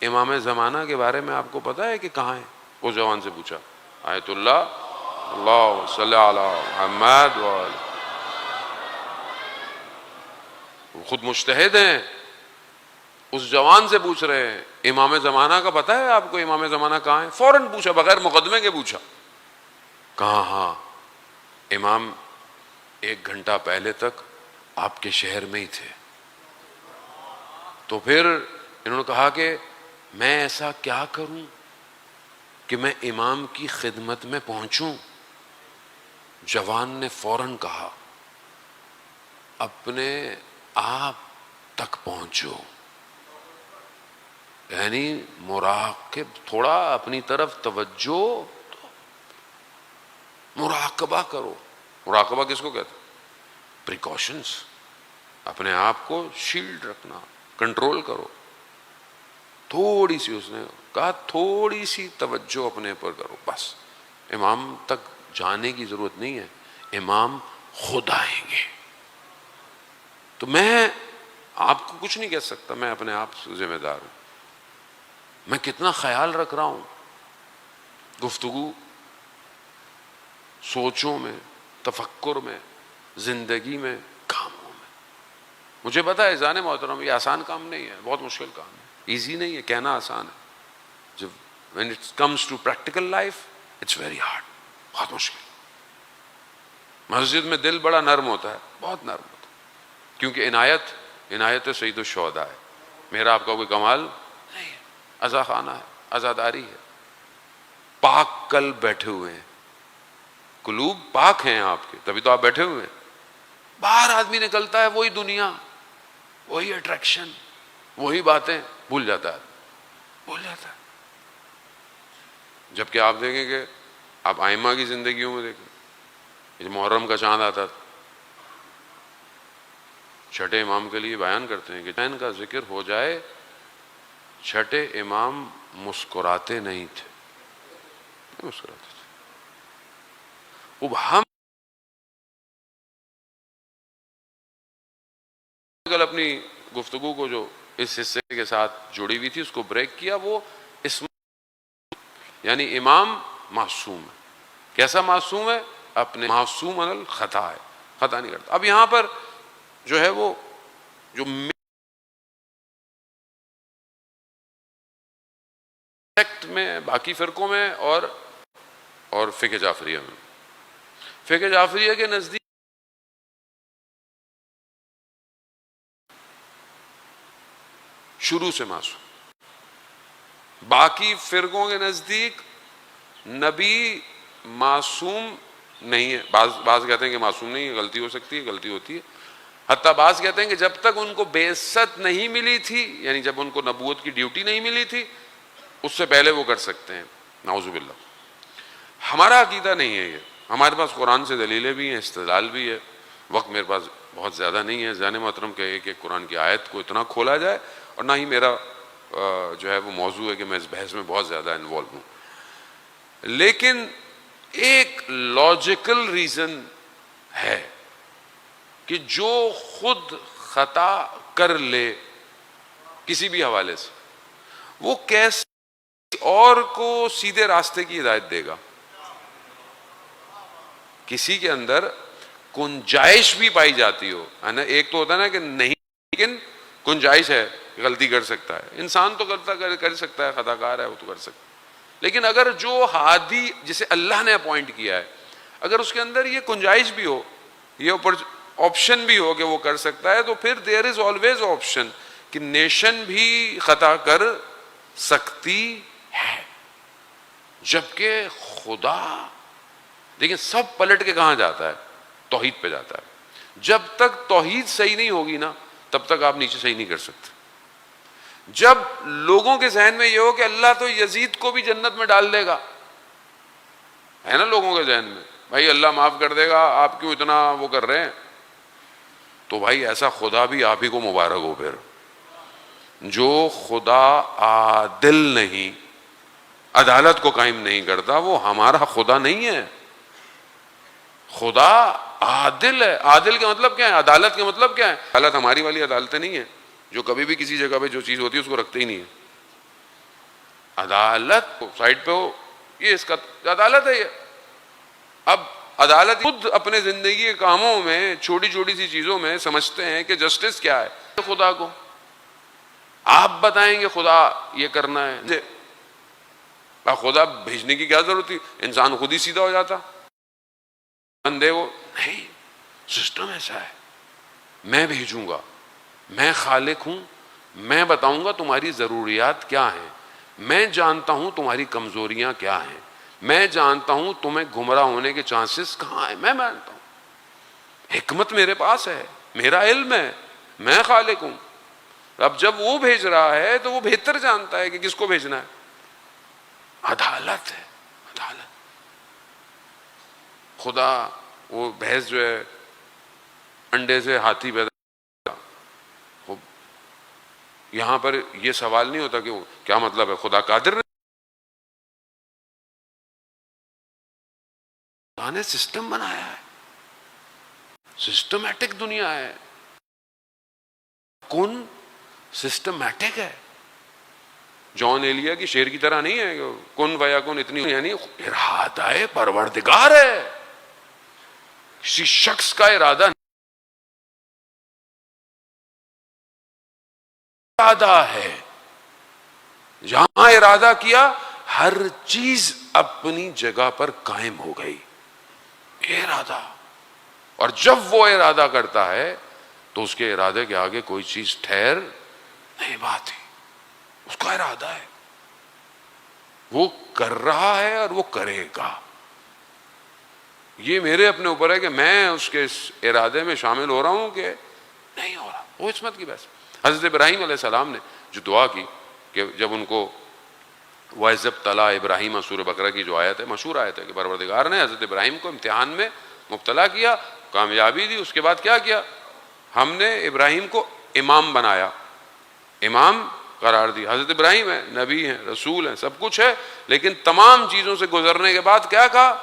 Speaker 1: امام زمانہ کے بارے میں آپ کو پتا ہے کہ کہاں ہے؟ اس جوان سے پوچھا. آیت اللہ اللہ صلی علی محمد وہ خود مجتہد ہیں، اس جوان سے پوچھ رہے ہیں امام زمانہ کا پتہ ہے آپ کو؟ امام زمانہ کہاں ہے؟ فوراً پوچھا بغیر مقدمے کے پوچھا. کہاں؟ ہاں امام 1 گھنٹہ پہلے تک آپ کے شہر میں ہی تھے. تو پھر انہوں نے کہا کہ میں ایسا کیا کروں کہ میں امام کی خدمت میں پہنچوں؟ جوان نے فوراً کہا اپنے آپ تک پہنچو، یعنی مراقب، تھوڑا اپنی طرف توجہ، مراقبہ کرو. مراقبہ کس کو کہتے ہیں؟ پریکاشنز، اپنے آپ کو شیلڈ رکھنا، کنٹرول کرو. تھوڑی سی، اس نے کہا تھوڑی سی توجہ اپنے پر کرو بس. امام تک جانے کی ضرورت نہیں ہے، امام خود آئیں گے. تو میں آپ کو کچھ نہیں کہہ سکتا، میں اپنے آپ سے ذمہ دار ہوں. میں کتنا خیال رکھ رہا ہوں گفتگو، سوچوں میں، تفکر میں، زندگی میں، کاموں میں. مجھے پتا ہے اذان محترم یہ آسان کام نہیں ہے، بہت مشکل کام ہے، ایزی نہیں ہے. کہنا آسان ہے، جب when it comes to practical life, it's very hard. بہت مشکل. مسجد میں دل بڑا نرم ہوتا ہے, بہت نرم ہوتا ہے, کیونکہ عنایت سید الشہداء ہے. میرا آپ کا کوئی کمال نہیں ہے, عزا خانہ ہے, عزاداری ہے, پاک قلب بیٹھے ہوئے ہیں, قلوب پاک ہیں آپ کے, تبھی تو آپ بیٹھے ہوئے ہیں. باہر آدمی نکلتا ہے وہی دنیا, وہی اٹریکشن, وہی باتیں, بھول جاتا ہے. جبکہ آپ دیکھیں کہ آپ ائمہ کی زندگیوں میں دیکھیں, یہ محرم کا چاند آتا تھا, چھٹے امام کے لیے بیان کرتے ہیں کہ چین کا ذکر ہو جائے, چھٹے امام مسکراتے نہیں تھے, مسکراتے تھے. اب ہم کل اپنی گفتگو کو جو اس حصے کے ساتھ جڑی ہوئی تھی اس کو بریک کیا. وہ اس یعنی امام معصوم ہے. کیسا معصوم ہے؟ اپنے معصوم عن الخطا ہے, خطا نہیں کرتا. اب یہاں پر جو ہے وہ جو میں باقی فرقوں میں اور فقہ جعفریہ میں, فقہ جعفریہ کے نزدیک شروع سے معصوم, باقی فرقوں کے نزدیک نبی معصوم نہیں ہے. بعض کہتے ہیں کہ معصوم نہیں ہے, غلطی ہو سکتی ہے, غلطی ہوتی ہے. حتیٰ بعض کہتے ہیں کہ جب تک ان کو بعثت نہیں ملی تھی, یعنی جب ان کو نبوت کی ڈیوٹی نہیں ملی تھی, اس سے پہلے وہ کر سکتے ہیں. نعوذ باللہ. ہمارا عقیدہ نہیں ہے یہ. ہمارے پاس قرآن سے دلیلیں بھی ہیں, استدلال بھی ہے. وقت میرے پاس بہت زیادہ نہیں ہے, ذہن محترم کہ ایک قرآن کی آیت کو اتنا کھولا جائے, اور نہ ہی میرا جو ہے وہ موضوع ہے کہ میں اس بحث میں بہت زیادہ انوالو ہوں. لیکن ایک لاجیکل ریزن ہے کہ جو خود خطا کر لے کسی بھی حوالے سے, وہ کیسے اور کو سیدھے راستے کی ہدایت دے گا. کسی کے اندر گنجائش بھی پائی جاتی ہو, ہے نا. ایک تو ہوتا ہے نا کہ نہیں, لیکن گنجائش ہے, غلطی کر سکتا ہے انسان, تو کر سکتا ہے, خطا کار ہے وہ تو کر سکتا ہے. لیکن اگر جو ہادی جسے اللہ نے اپوائنٹ کیا ہے, اگر اس کے اندر یہ گنجائش بھی ہو, یہ آپشن بھی ہو کہ وہ کر سکتا ہے, تو پھر دیر از آلویز آپشن کہ نیشن بھی خطا کر سکتی ہے. جبکہ خدا دیکھیں سب پلٹ کے کہاں جاتا ہے؟ توحید پہ جاتا ہے. جب تک توحید صحیح نہیں ہوگی نا, تب تک آپ نیچے صحیح نہیں کر سکتے. جب لوگوں کے ذہن میں یہ ہو کہ اللہ تو یزید کو بھی جنت میں ڈال دے گا, ہے نا لوگوں کے ذہن میں, بھائی اللہ معاف کر دے گا, آپ کیوں اتنا وہ کر رہے ہیں, تو بھائی ایسا خدا بھی آپ ہی کو مبارک ہو. پھر جو خدا عادل نہیں, عدالت کو قائم نہیں کرتا, وہ ہمارا خدا نہیں ہے. خدا عادل ہے. عادل کا مطلب کیا ہے؟ عدالت کا مطلب کیا ہے؟ عدالت ہماری والی عدالتیں نہیں ہیں جو کبھی بھی کسی جگہ پہ جو چیز ہوتی ہے اس کو رکھتے ہی نہیں ہے. عدالت سائڈ پہ ہو, یہ اس کا عدالت ہے یہ. اب عدالت خود اپنے زندگی کے کاموں میں چھوٹی چھوٹی سی چیزوں میں سمجھتے ہیں کہ جسٹس کیا ہے. خدا کو آپ بتائیں گے خدا یہ کرنا ہے, خدا بھیجنے کی کیا ضرورت تھی؟ انسان خود ہی سیدھا ہو جاتا. بندے وہ نہیں, سسٹم ایسا ہے, میں بھیجوں گا, میں خالق ہوں, میں بتاؤں گا تمہاری ضروریات کیا ہیں, میں جانتا ہوں تمہاری کمزوریاں کیا ہیں, میں جانتا ہوں تمہیں گمراہ ہونے کے چانسز کہاں ہیں, میں مانتا ہوں. حکمت میرے پاس ہے, میرا علم ہے, میں خالق ہوں. اب جب وہ بھیج رہا ہے تو وہ بہتر جانتا ہے کہ کس کو بھیجنا ہے. عدالت ہے, عدالت. خدا وہ بھینس جو ہے انڈے سے ہاتھی پیدا, یہاں پر یہ سوال نہیں ہوتا کہ کیا مطلب ہے خدا قادر نہیں. خدا نے سسٹم بنایا ہے, سسٹمیٹک دنیا ہے, کون سسٹمیٹک ہے. جان ایلیا کی شیر کی طرح نہیں ہے کن ویا کن اتنی, یعنی ارادہ پروردگار ہے. کسی شخص کا ارادہ ہے, جہاں ارادہ کیا ہر چیز اپنی جگہ پر قائم ہو گئی. ارادہ. اور جب وہ ارادہ کرتا ہے تو اس کے ارادے کے آگے کوئی چیز ٹھہر نہیں پاتی. اس کا ارادہ ہے, وہ کر رہا ہے اور وہ کرے گا. یہ میرے اپنے اوپر ہے کہ میں اس کے اس ارادے میں شامل ہو رہا ہوں کہ نہیں ہو رہا. وہ عصمت کی بحث. حضرت ابراہیم علیہ السلام نے جو دعا کی کہ جب ان کو وَإِذِ ابْتَلَىٰ إِبْرَاهِيمَ سورہ بقرہ کی جو آیت ہے, مشہور آیت ہے, کہ پروردگار نے حضرت ابراہیم کو امتحان میں مبتلا کیا, کامیابی دی. اس کے بعد کیا کیا؟ ہم نے ابراہیم کو امام بنایا, امام قرار دی. حضرت ابراہیم ہے, نبی ہیں, رسول ہیں, سب کچھ ہے, لیکن تمام چیزوں سے گزرنے کے بعد کیا کہا؟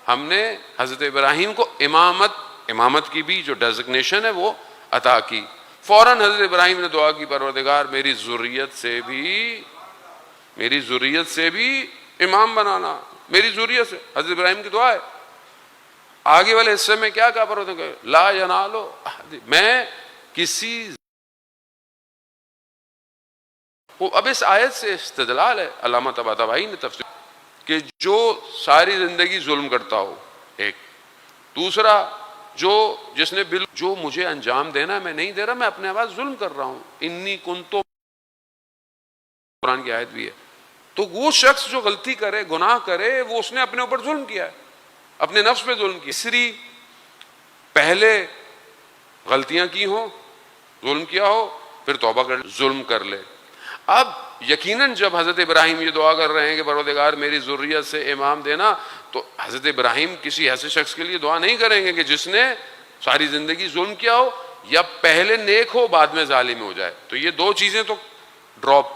Speaker 1: ہم نے حضرت ابراہیم کو امامت کی بھی جو ڈیزگنیشن ہے وہ عطا کی. فوراً حضرت ابراہیم نے دعا کی, پروردگار میری ذریت سے بھی امام بنانا, میری ذریت سے. حضرت ابراہیم کی دعا ہے. آگے والے حصے میں کیا کہا پروردگار؟ لا ینالو احد, میں کسی. اب اس آیت سے استدلال ہے علامہ طباطبائی نے تفسیر کہ جو ساری زندگی ظلم کرتا ہو, ایک. دوسرا جس نے جو مجھے انجام دینا ہے میں نہیں دے رہا, میں اپنے آواز ظلم کر رہا ہوں. انی کنتو قرآن کی آیت بھی ہے. تو وہ شخص جو غلطی کرے, گناہ کرے, وہ اس نے اپنے اوپر ظلم کیا ہے, اپنے نفس پہ ظلم کیا. تیسری, پہلے غلطیاں کی ہوں, ظلم کیا ہو, پھر توبہ کر ظلم کر لے. اب یقیناً جب حضرت ابراہیم یہ دعا کر رہے ہیں کہ پروردگار میری ذریت سے امام دینا, تو حضرت ابراہیم کسی ایسے شخص کے لیے دعا نہیں کریں گے کہ جس نے ساری زندگی ظلم کیا ہو, یا پہلے نیک ہو بعد میں ظالم ہو جائے. تو یہ دو چیزیں تو ڈراپ.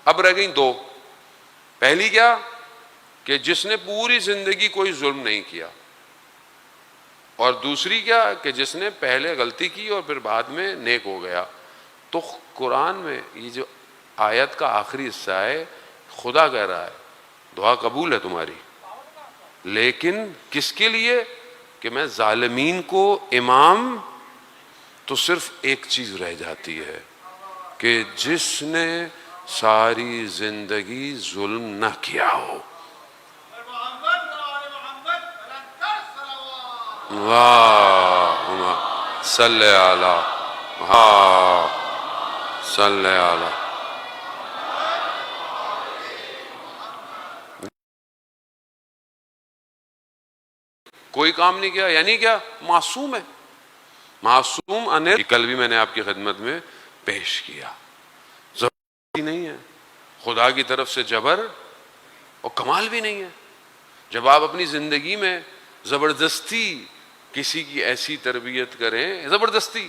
Speaker 1: اب رہ گئیں دو. پہلی کیا؟ کہ جس نے پوری زندگی کوئی ظلم نہیں کیا. اور دوسری کیا؟ کہ جس نے پہلے غلطی کی اور پھر بعد میں نیک ہو گیا. تو قرآن میں یہ جو آیت کا آخری حصہ ہے, خدا کہہ رہا ہے دعا قبول ہے تمہاری, لیکن کس کے لیے؟ کہ میں ظالمین کو امام. تو صرف ایک چیز رہ جاتی ہے کہ جس نے ساری زندگی ظلم نہ کیا ہو. اللہم صلی علی صلی علی. کوئی کام نہیں کیا, یعنی کیا؟ معصوم ہے. معصوم کل بھی میں نے آپ کی خدمت میں پیش کیا. ضروری نہیں ہے, خدا کی طرف سے جبر اور کمال بھی نہیں ہے. جب آپ اپنی زندگی میں زبردستی کسی کی ایسی تربیت کریں, زبردستی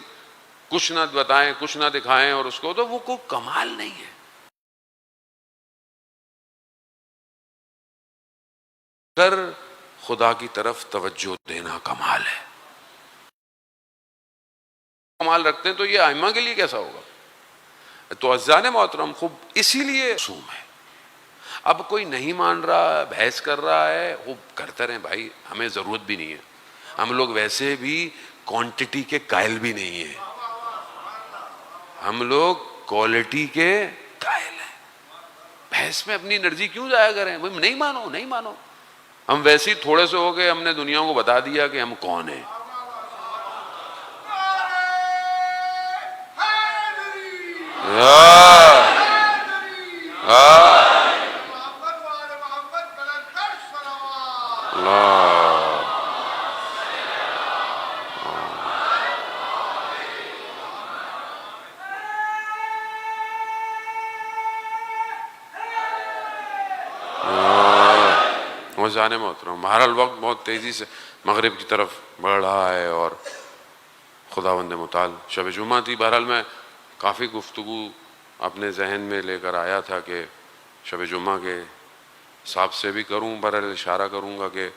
Speaker 1: کچھ نہ بتائیں, کچھ نہ دکھائیں اور اس کو, تو وہ کوئی کمال نہیں ہے. کر خدا کی طرف توجہ دینا کمال ہے. کمال رکھتے ہیں تو یہ ائمہ کے لیے کیسا ہوگا؟ تو عزیزان محترم, خوب اسی لیے معصوم ہے. اب کوئی نہیں مان رہا, بحث کر رہا ہے, وہ کرتے رہیں بھائی, ہمیں ضرورت بھی نہیں ہے. ہم لوگ ویسے بھی کوانٹٹی کے قائل بھی نہیں ہیں, ہم لوگ کوالٹی کے قائل ہیں. بحث میں اپنی انرجی کیوں ضائع کریں؟ نہیں مانو, نہیں مانو. ہم ویسے ہی تھوڑے سے ہو گئے, ہم نے دنیا کو بتا دیا کہ ہم کون ہیں. جانے محترم, بہرحال وقت بہت تیزی سے مغرب کی طرف بڑھ رہا ہے اور خداوند متعال شب جمعہ تھی. بہرحال میں کافی گفتگو اپنے ذہن میں لے کر آیا تھا کہ شب جمعہ کے حساب سے بھی کروں. بہرحال اشارہ کروں گا کہ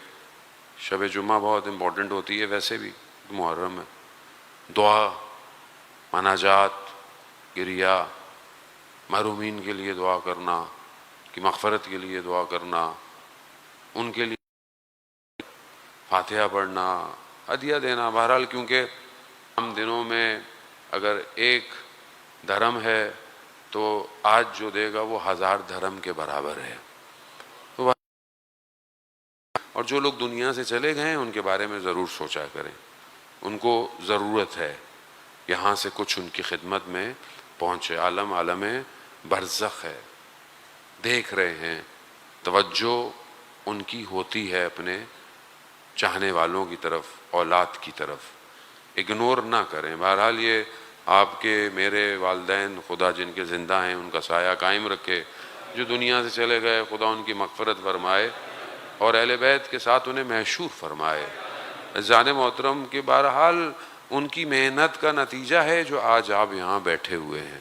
Speaker 1: شب جمعہ بہت امپورٹنٹ ہوتی ہے, ویسے بھی محرم ہے. دعا, مناجات, گریہ, محرومین کے لیے دعا کرنا, کی مغفرت کے لیے دعا کرنا, ان کے لیے فاتحہ پڑھنا, ہدیہ دینا. بہرحال کیونکہ ہم دنوں میں اگر ایک دھرم ہے تو آج جو دے گا وہ 1000 دھرم کے برابر ہے. تو اور جو لوگ دنیا سے چلے گئے ہیں ان کے بارے میں ضرور سوچا کریں، ان کو ضرورت ہے یہاں سے کچھ ان کی خدمت میں پہنچے۔ عالم برزخ ہے، دیکھ رہے ہیں، توجہ ان کی ہوتی ہے اپنے چاہنے والوں کی طرف، اولاد کی طرف، اگنور نہ کریں۔ بہرحال یہ آپ کے میرے والدین خدا جن کے زندہ ہیں ان کا سایہ قائم رکھے، جو دنیا سے چلے گئے خدا ان کی مغفرت فرمائے اور اہل بیت کے ساتھ انہیں محشور فرمائے۔ عزیزان محترم کہ بہرحال ان کی محنت کا نتیجہ ہے جو آج آپ یہاں بیٹھے ہوئے ہیں،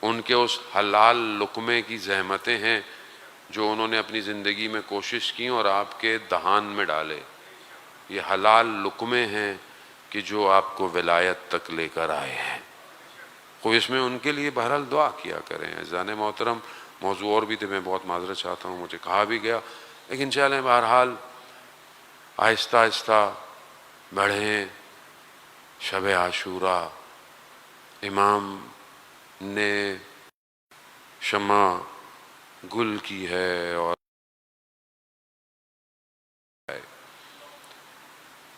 Speaker 1: ان کے اس حلال لقمے کی زحمتیں ہیں جو انہوں نے اپنی زندگی میں کوشش کی اور آپ کے دہان میں ڈالے۔ یہ حلال لقمے ہیں کہ جو آپ کو ولایت تک لے کر آئے ہیں۔ کوئی اس میں ان کے لیے بہرحال دعا کیا کریں۔ عزیزان محترم موضوع اور بھی تھے، میں بہت معذرت چاہتا ہوں، مجھے کہا بھی گیا، لیکن چلیں بہرحال آہستہ آہستہ بڑھیں۔ شب عاشورہ امام نے شمع گل کی ہے اور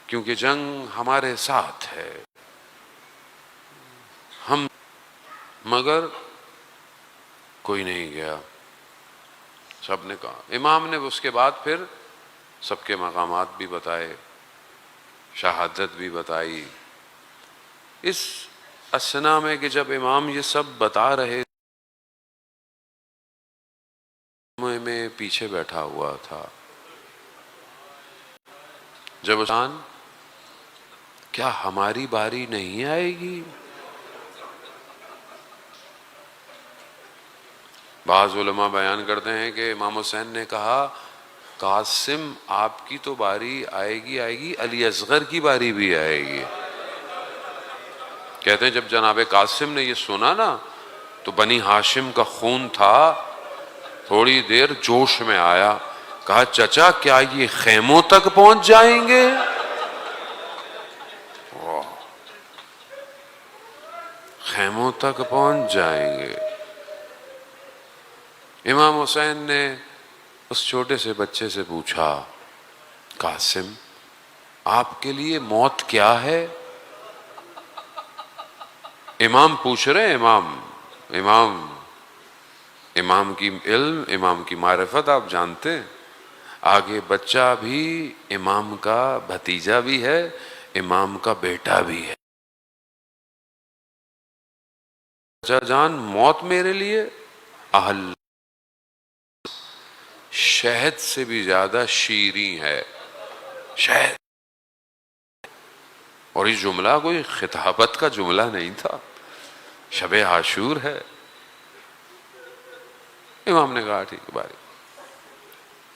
Speaker 1: کیونکہ جنگ ہمارے ساتھ ہے، ہم مگر کوئی نہیں گیا، سب نے کہا۔ امام نے اس کے بعد پھر سب کے مقامات بھی بتائے، شہادت بھی بتائی۔ اس اثنا میں کہ جب امام یہ سب بتا رہے میں پیچھے بیٹھا ہوا تھا، جب انسان کیا ہماری باری نہیں آئے گی؟ بعض علماء بیان کرتے ہیں کہ امام حسین نے کہا قاسم آپ کی تو باری آئے گی، علی اصغر کی باری بھی آئے گی۔ کہتے ہیں جب جناب قاسم نے یہ سنا نا تو بنی ہاشم کا خون تھا، تھوڑی دیر جوش میں آیا، کہا چچا کیا یہ خیموں تک پہنچ جائیں گے؟ خیموں تک پہنچ جائیں گے۔ امام حسین نے اس چھوٹے سے بچے سے پوچھا قاسم آپ کے لیے موت کیا ہے؟ امام پوچھ رہے ہیں، امام کی علم، امام کی معرفت آپ جانتے ہیں، آگے بچہ بھی امام کا بھتیجا بھی ہے، امام کا بیٹا بھی ہے۔ چچا جان موت میرے لیے شہد سے بھی زیادہ شیریں ہے، شہد۔ اور یہ جملہ کوئی خطابت کا جملہ نہیں تھا، شب عاشور ہے۔ امام نے کہا ٹھیک باری۔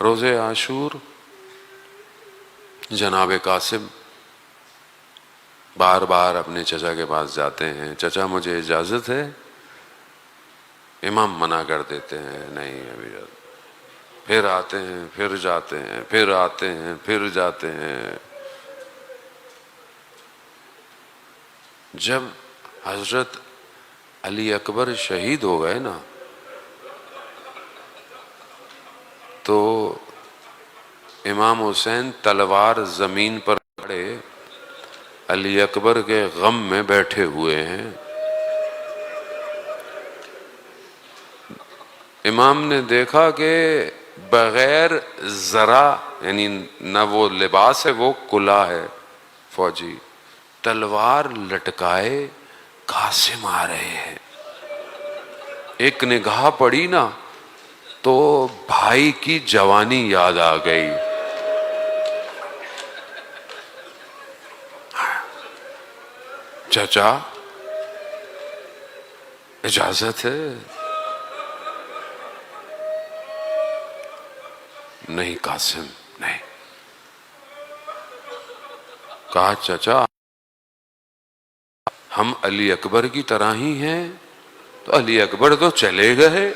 Speaker 1: روز عاشور جناب قاسم بار بار اپنے چچا کے پاس جاتے ہیں، چچا مجھے اجازت ہے؟ امام منع کر دیتے ہیں نہیں ابھی اجازت۔ پھر آتے ہیں، پھر جاتے ہیں، پھر آتے ہیں، پھر جاتے ہیں۔ جب حضرت علی اکبر شہید ہو گئے نا تو امام حسین تلوار زمین پر پڑے علی اکبر کے غم میں بیٹھے ہوئے ہیں۔ امام نے دیکھا کہ بغیر ذرا یعنی نہ وہ لباس ہے، وہ کلا ہے فوجی، تلوار لٹکائے قاسم آ رہے ہیں۔ ایک نگاہ پڑی نا تو بھائی کی جوانی یاد آ گئی۔ چچا اجازت ہے؟ نہیں قاسم نہیں۔ کہا چچا ہم علی اکبر کی طرح ہی ہیں، تو علی اکبر تو چلے گئے،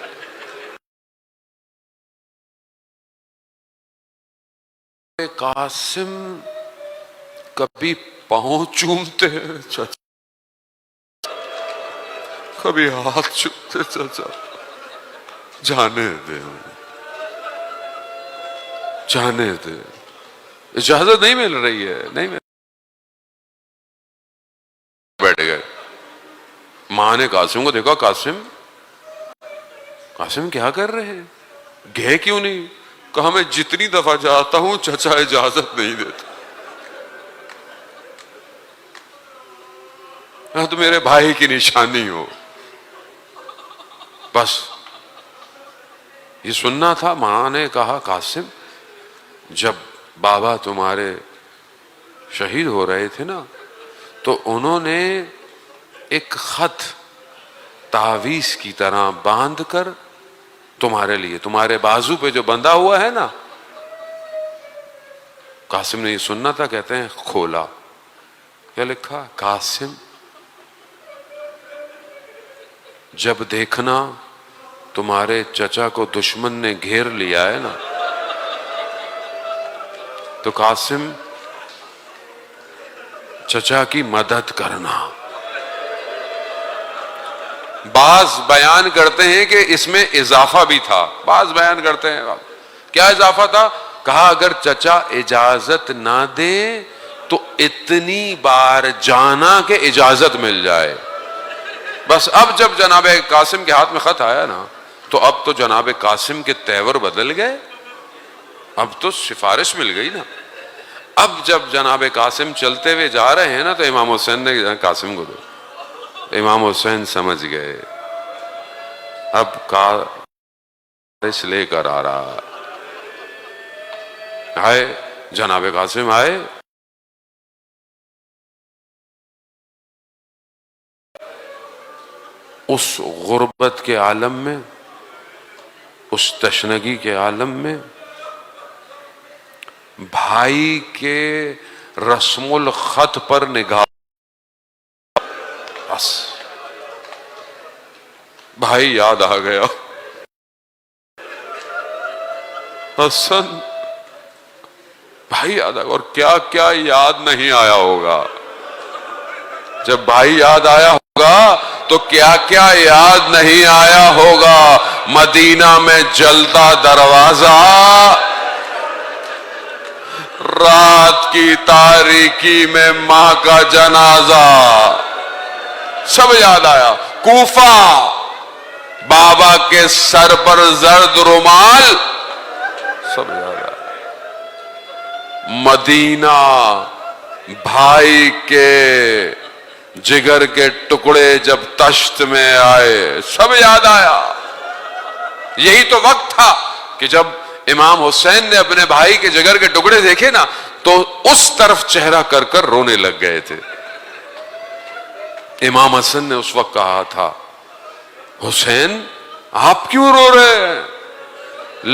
Speaker 1: قاسم کبھی پاؤں چومتے ہیں چچا، کبھی ہاتھ چومتے چچا، جانے دے۔ جانے دے، اجازت نہیں مل رہی ہے، نہیں مل، بیٹھ گئے۔ ماں نے قاسم کو دیکھا، قاسم قاسم کیا کر رہے ہیں، گئے کیوں نہیں؟ کہا میں جتنی دفعہ جاتا ہوں چچا اجازت نہیں دیتا، ہاں تو میرے بھائی کی نشانی ہو، بس یہ سننا تھا۔ ماں نے کہا قاسم جب بابا تمہارے شہید ہو رہے تھے نا تو انہوں نے ایک خط تعویذ کی طرح باندھ کر تمہارے لیے، تمہارے بازو پہ جو بندھا ہوا ہے نا، قاسم نے یہ سننا تھا، کہتے ہیں کھولا، کیا لکھا؟ قاسم جب دیکھنا تمہارے چچا کو دشمن نے گھیر لیا ہے نا تو قاسم چچا کی مدد کرنا۔ بعض بیان کرتے ہیں کہ اس میں اضافہ بھی تھا، بعض بیان کرتے ہیں کیا اضافہ تھا؟ کہا اگر چچا اجازت نہ دے تو اتنی بار جانا کہ اجازت مل جائے۔ بس اب جب جناب قاسم کے ہاتھ میں خط آیا نا تو اب تو جناب قاسم کے تیور بدل گئے، اب تو سفارش مل گئی نا۔ اب جب جناب قاسم چلتے ہوئے جا رہے ہیں نا تو امام حسین نے قاسم کو دو، امام حسین سمجھ گئے اب سفارش لے کر آ رہا۔ آئے جناب قاسم آئے، اس غربت کے عالم میں، اس تشنگی کے عالم میں بھائی کے رسم الخط پر نگاہ، بس بھائی یاد آ گیا، حسن بھائی یاد آ گیا۔ اور کیا کیا یاد نہیں آیا ہوگا، جب بھائی یاد آیا ہوگا تو کیا کیا یاد نہیں آیا ہوگا۔ مدینہ میں جلتا دروازہ، رات کی تاریکی میں ماں کا جنازہ، سب یاد آیا۔ کوفہ، بابا کے سر پر زرد رومال، سب یاد آیا۔ مدینہ، بھائی کے جگر کے ٹکڑے جب تشت میں آئے، سب یاد آیا۔ یہی تو وقت تھا کہ جب امام حسین نے اپنے بھائی کے جگر کے ٹکڑے دیکھے نا تو اس طرف چہرہ کر کر رونے لگ گئے تھے۔ امام حسن نے اس وقت کہا تھا حسین آپ کیوں رو رہے ہیں؟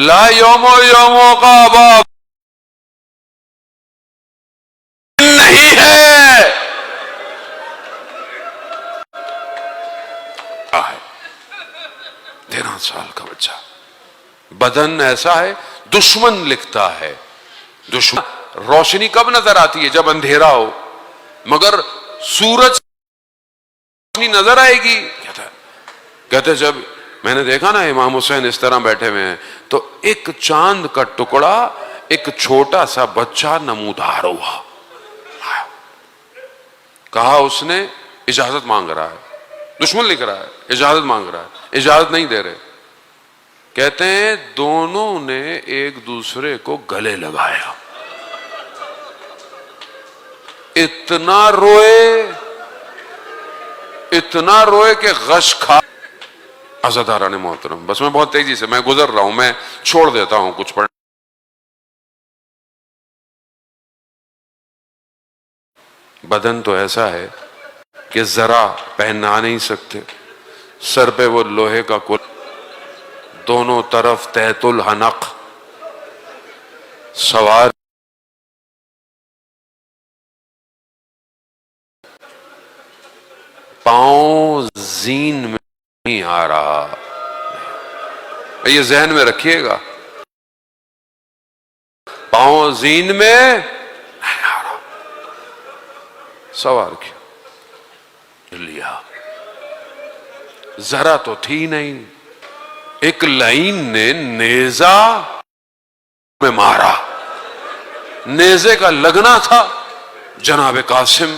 Speaker 1: لا یومو یومو کا باب نہیں ہے۔ 13 سال کا بچہ، بدن ایسا ہے، دشمن لکھتا ہے۔ دشمن روشنی کب نظر آتی ہے؟ جب اندھیرا ہو، مگر سورج روشنی نظر آئے گی؟ کہتے جب میں نے دیکھا نا امام حسین اس طرح بیٹھے ہوئے ہیں تو ایک چاند کا ٹکڑا، ایک چھوٹا سا بچہ نمودار ہوا۔ کہا اس نے اجازت مانگ رہا ہے، دشمن لکھ رہا ہے، اجازت مانگ رہا ہے، اجازت نہیں دے رہے۔ کہتے ہیں دونوں نے ایک دوسرے کو گلے لگایا، اتنا روئے کہ غش کھا۔ عزاداران محترم، بس میں بہت تیزی سے میں گزر رہا ہوں، میں چھوڑ دیتا ہوں کچھ پڑھ۔ بدن تو ایسا ہے کہ ذرا پہنا نہیں سکتے، سر پہ وہ لوہے کا کل، دونوں طرف تحت الحنق سوار، پاؤں زین میں نہیں آ رہا۔ یہ ذہن میں رکھیے گا، پاؤں زین میں نہیں آ رہا۔ سوار کیا لیا، ذرا تو تھی نہیں۔ ایک لائن نے نیزہ میں مارا، نیزے کا لگنا تھا، جناب قاسم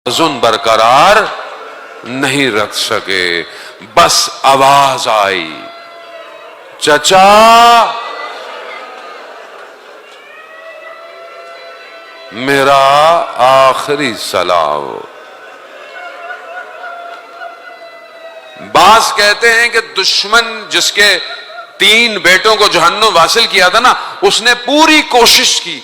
Speaker 1: وزن برقرار نہیں رکھ سکے، بس آواز آئی، چچا میرا آخری سلام۔ بعض کہتے ہیں کہ دشمن جس کے 3 بیٹوں کو جہنم واصل کیا تھا نا، اس نے پوری کوشش کی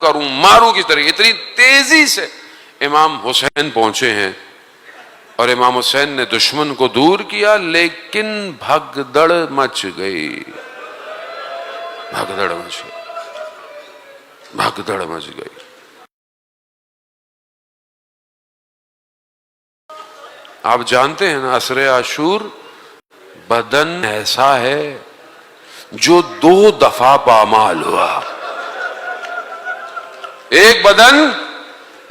Speaker 1: کروں ماروں کی طرح، اتنی تیزی سے امام حسین پہنچے ہیں اور امام حسین نے دشمن کو دور کیا، لیکن بھگدڑ مچ گئی، بھگدڑ مچ گئی، بھگدڑ مچ گئی۔ آپ جانتے ہیں نا عصر عاشور بدن ایسا ہے جو 2 دفعہ پامال ہوا، ایک بدن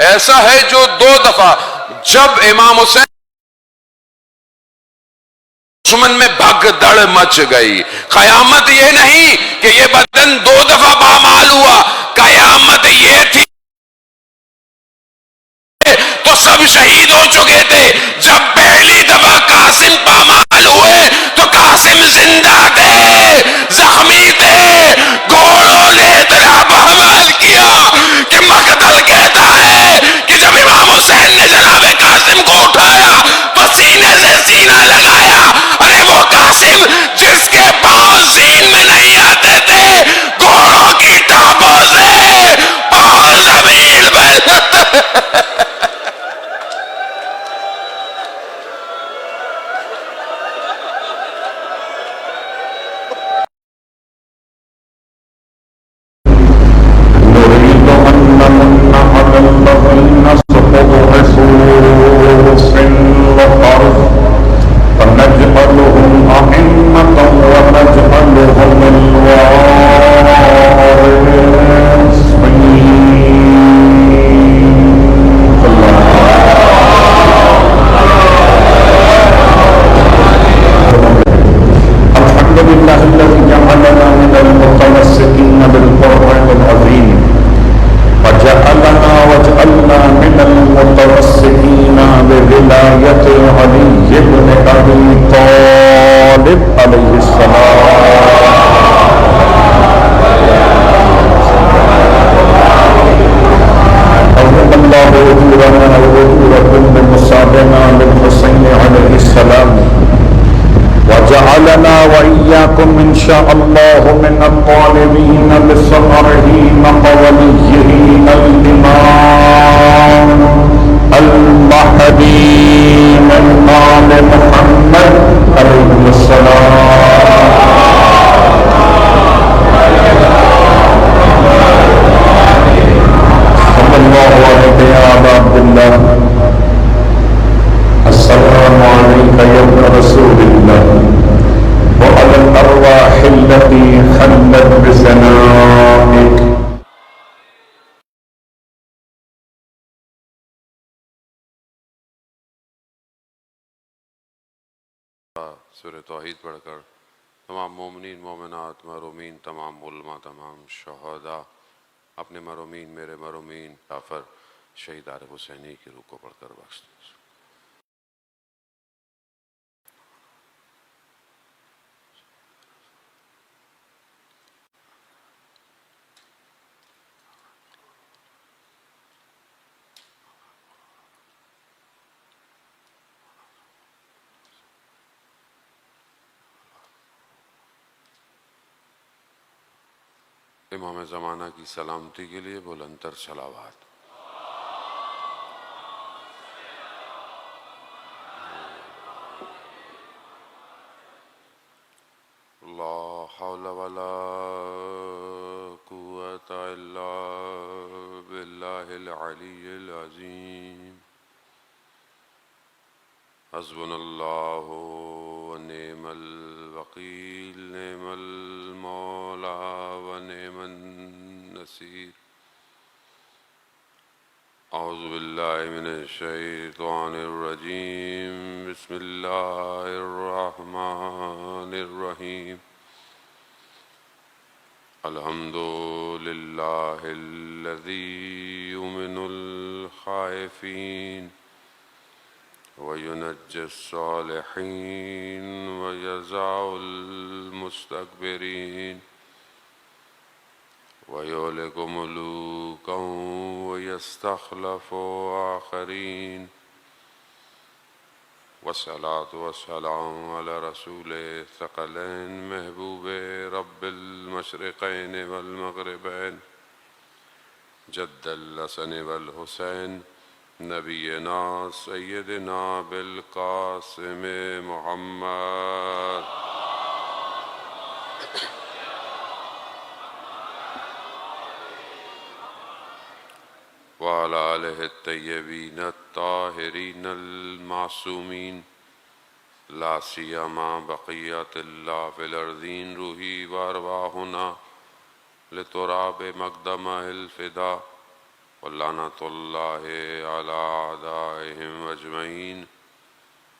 Speaker 1: ایسا ہے جو 2 دفعہ، جب امام حسین دشمن میں بھگدڑ مچ گئی، قیامت یہ نہیں کہ یہ بدن 2 دفعہ پامال ہوا، قیامت یہ تھی تو سب شہید ہو چکے تھے، جب پہلی دفعہ قاسم پامال ہوئے تو قاسم زندہ تھے، زخمی تھے، گھوڑوں نے اتنا پامال کیا کہ مقتل کہتا ہے کہ جب امام حسین نے جناب قاسم کو اٹھایا تو سینے سے سینہ لگایا، ارے وہ قاسم جس کے پاؤں زین میں نہیں آتے تھے، گھوڑوں کی ٹاپوں سے پاؤں زمین پر
Speaker 2: وإياكم إن شاء الله من الطالبين بثمره مقوليه الإمام المهدي من آل محمد عليه السلام. صلى الله عليه يا أبا عبد الله. السلام عليك يا ابن رسول الله وعلى الأرواح التي حلت بثنائك.
Speaker 1: سورہ توحید پڑھ کر تمام مومنین مومنات محرومین تمام علماء تمام شہداء اپنے محرومین میرے محرومین جعفر شہید عارف حسینی کی روح کو پڑھ کر بخش دیں. امام زمانہ کی سلامتی کے لیے بلندتر صلوات. لا حول ولا قوة الا باللہ العلی العظیم. حسبنا اللہ ونعم الوکیل نعم المولا ونعم النصیر. أعوذ بالله من الشيطان الرجيم بسم الله الرحمن الرحيم الحمد لله الذي يؤمن الخائفين وينجي الصالحين ويزع المستكبرين ويهلك ملوكا ويستخلف آخرين والصلاة والسلام على رسول الثقلين محبوب رب المشرقين والمغربين جد الحسن والحسين نبينا سيدنا بالقاسم محمد وعلى آله الطيبين الطاهرين المعصومين لا سيما بقية الله في الأرضين روحي وأرواحنا لتراب مقدمه الفداء ولعنة الله على أعدائهم أجمعين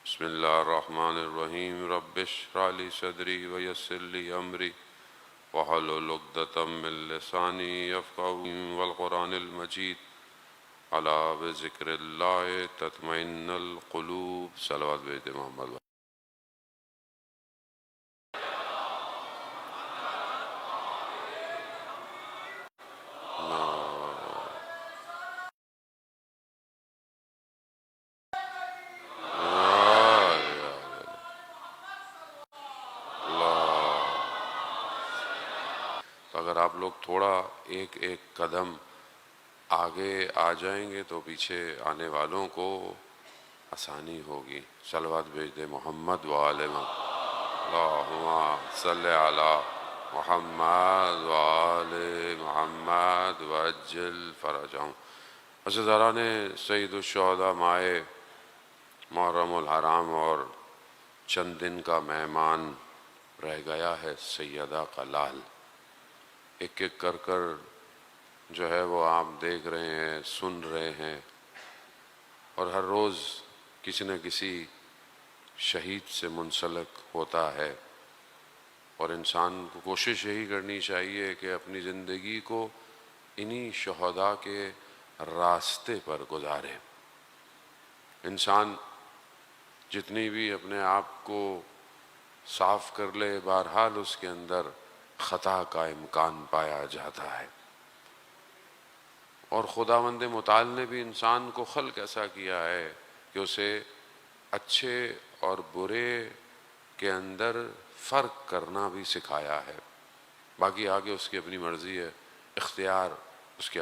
Speaker 1: بسم الله الرحمن الرحيم رب اشرح لي صدري ويسر لي أمري واحلل عقدة من لساني يفقهوا والقرآن المجيد على بذكر الله تطمئن القلوب صلوات بيت محمد اگر آپ لوگ تھوڑا ایک ایک قدم آگے آ جائیں گے تو پیچھے آنے والوں کو آسانی ہوگی صلوات بھیج دے محمد وآل محمد اللہم صلی علی محمد وآل محمد وعجل فرجہم عزیزاران سید الشہداء مائے محرم الحرام اور چند دن کا مہمان رہ گیا ہے سیدہ کا لال ایک ایک کر کر جو ہے وہ آپ دیکھ رہے ہیں سن رہے ہیں اور ہر روز کسی نہ کسی شہید سے منسلک ہوتا ہے اور انسان کو کوشش یہی کرنی چاہیے کہ اپنی زندگی کو انہی شہداء کے راستے پر گزارے انسان جتنی بھی اپنے آپ کو صاف کر لے بہرحال اس کے اندر خطا کا امکان پایا جاتا ہے اور خداوند متعال نے بھی انسان کو خلق ایسا کیا ہے کہ اسے اچھے اور برے کے اندر فرق کرنا بھی سکھایا ہے باقی آگے اس کی اپنی مرضی ہے اختیار اس کے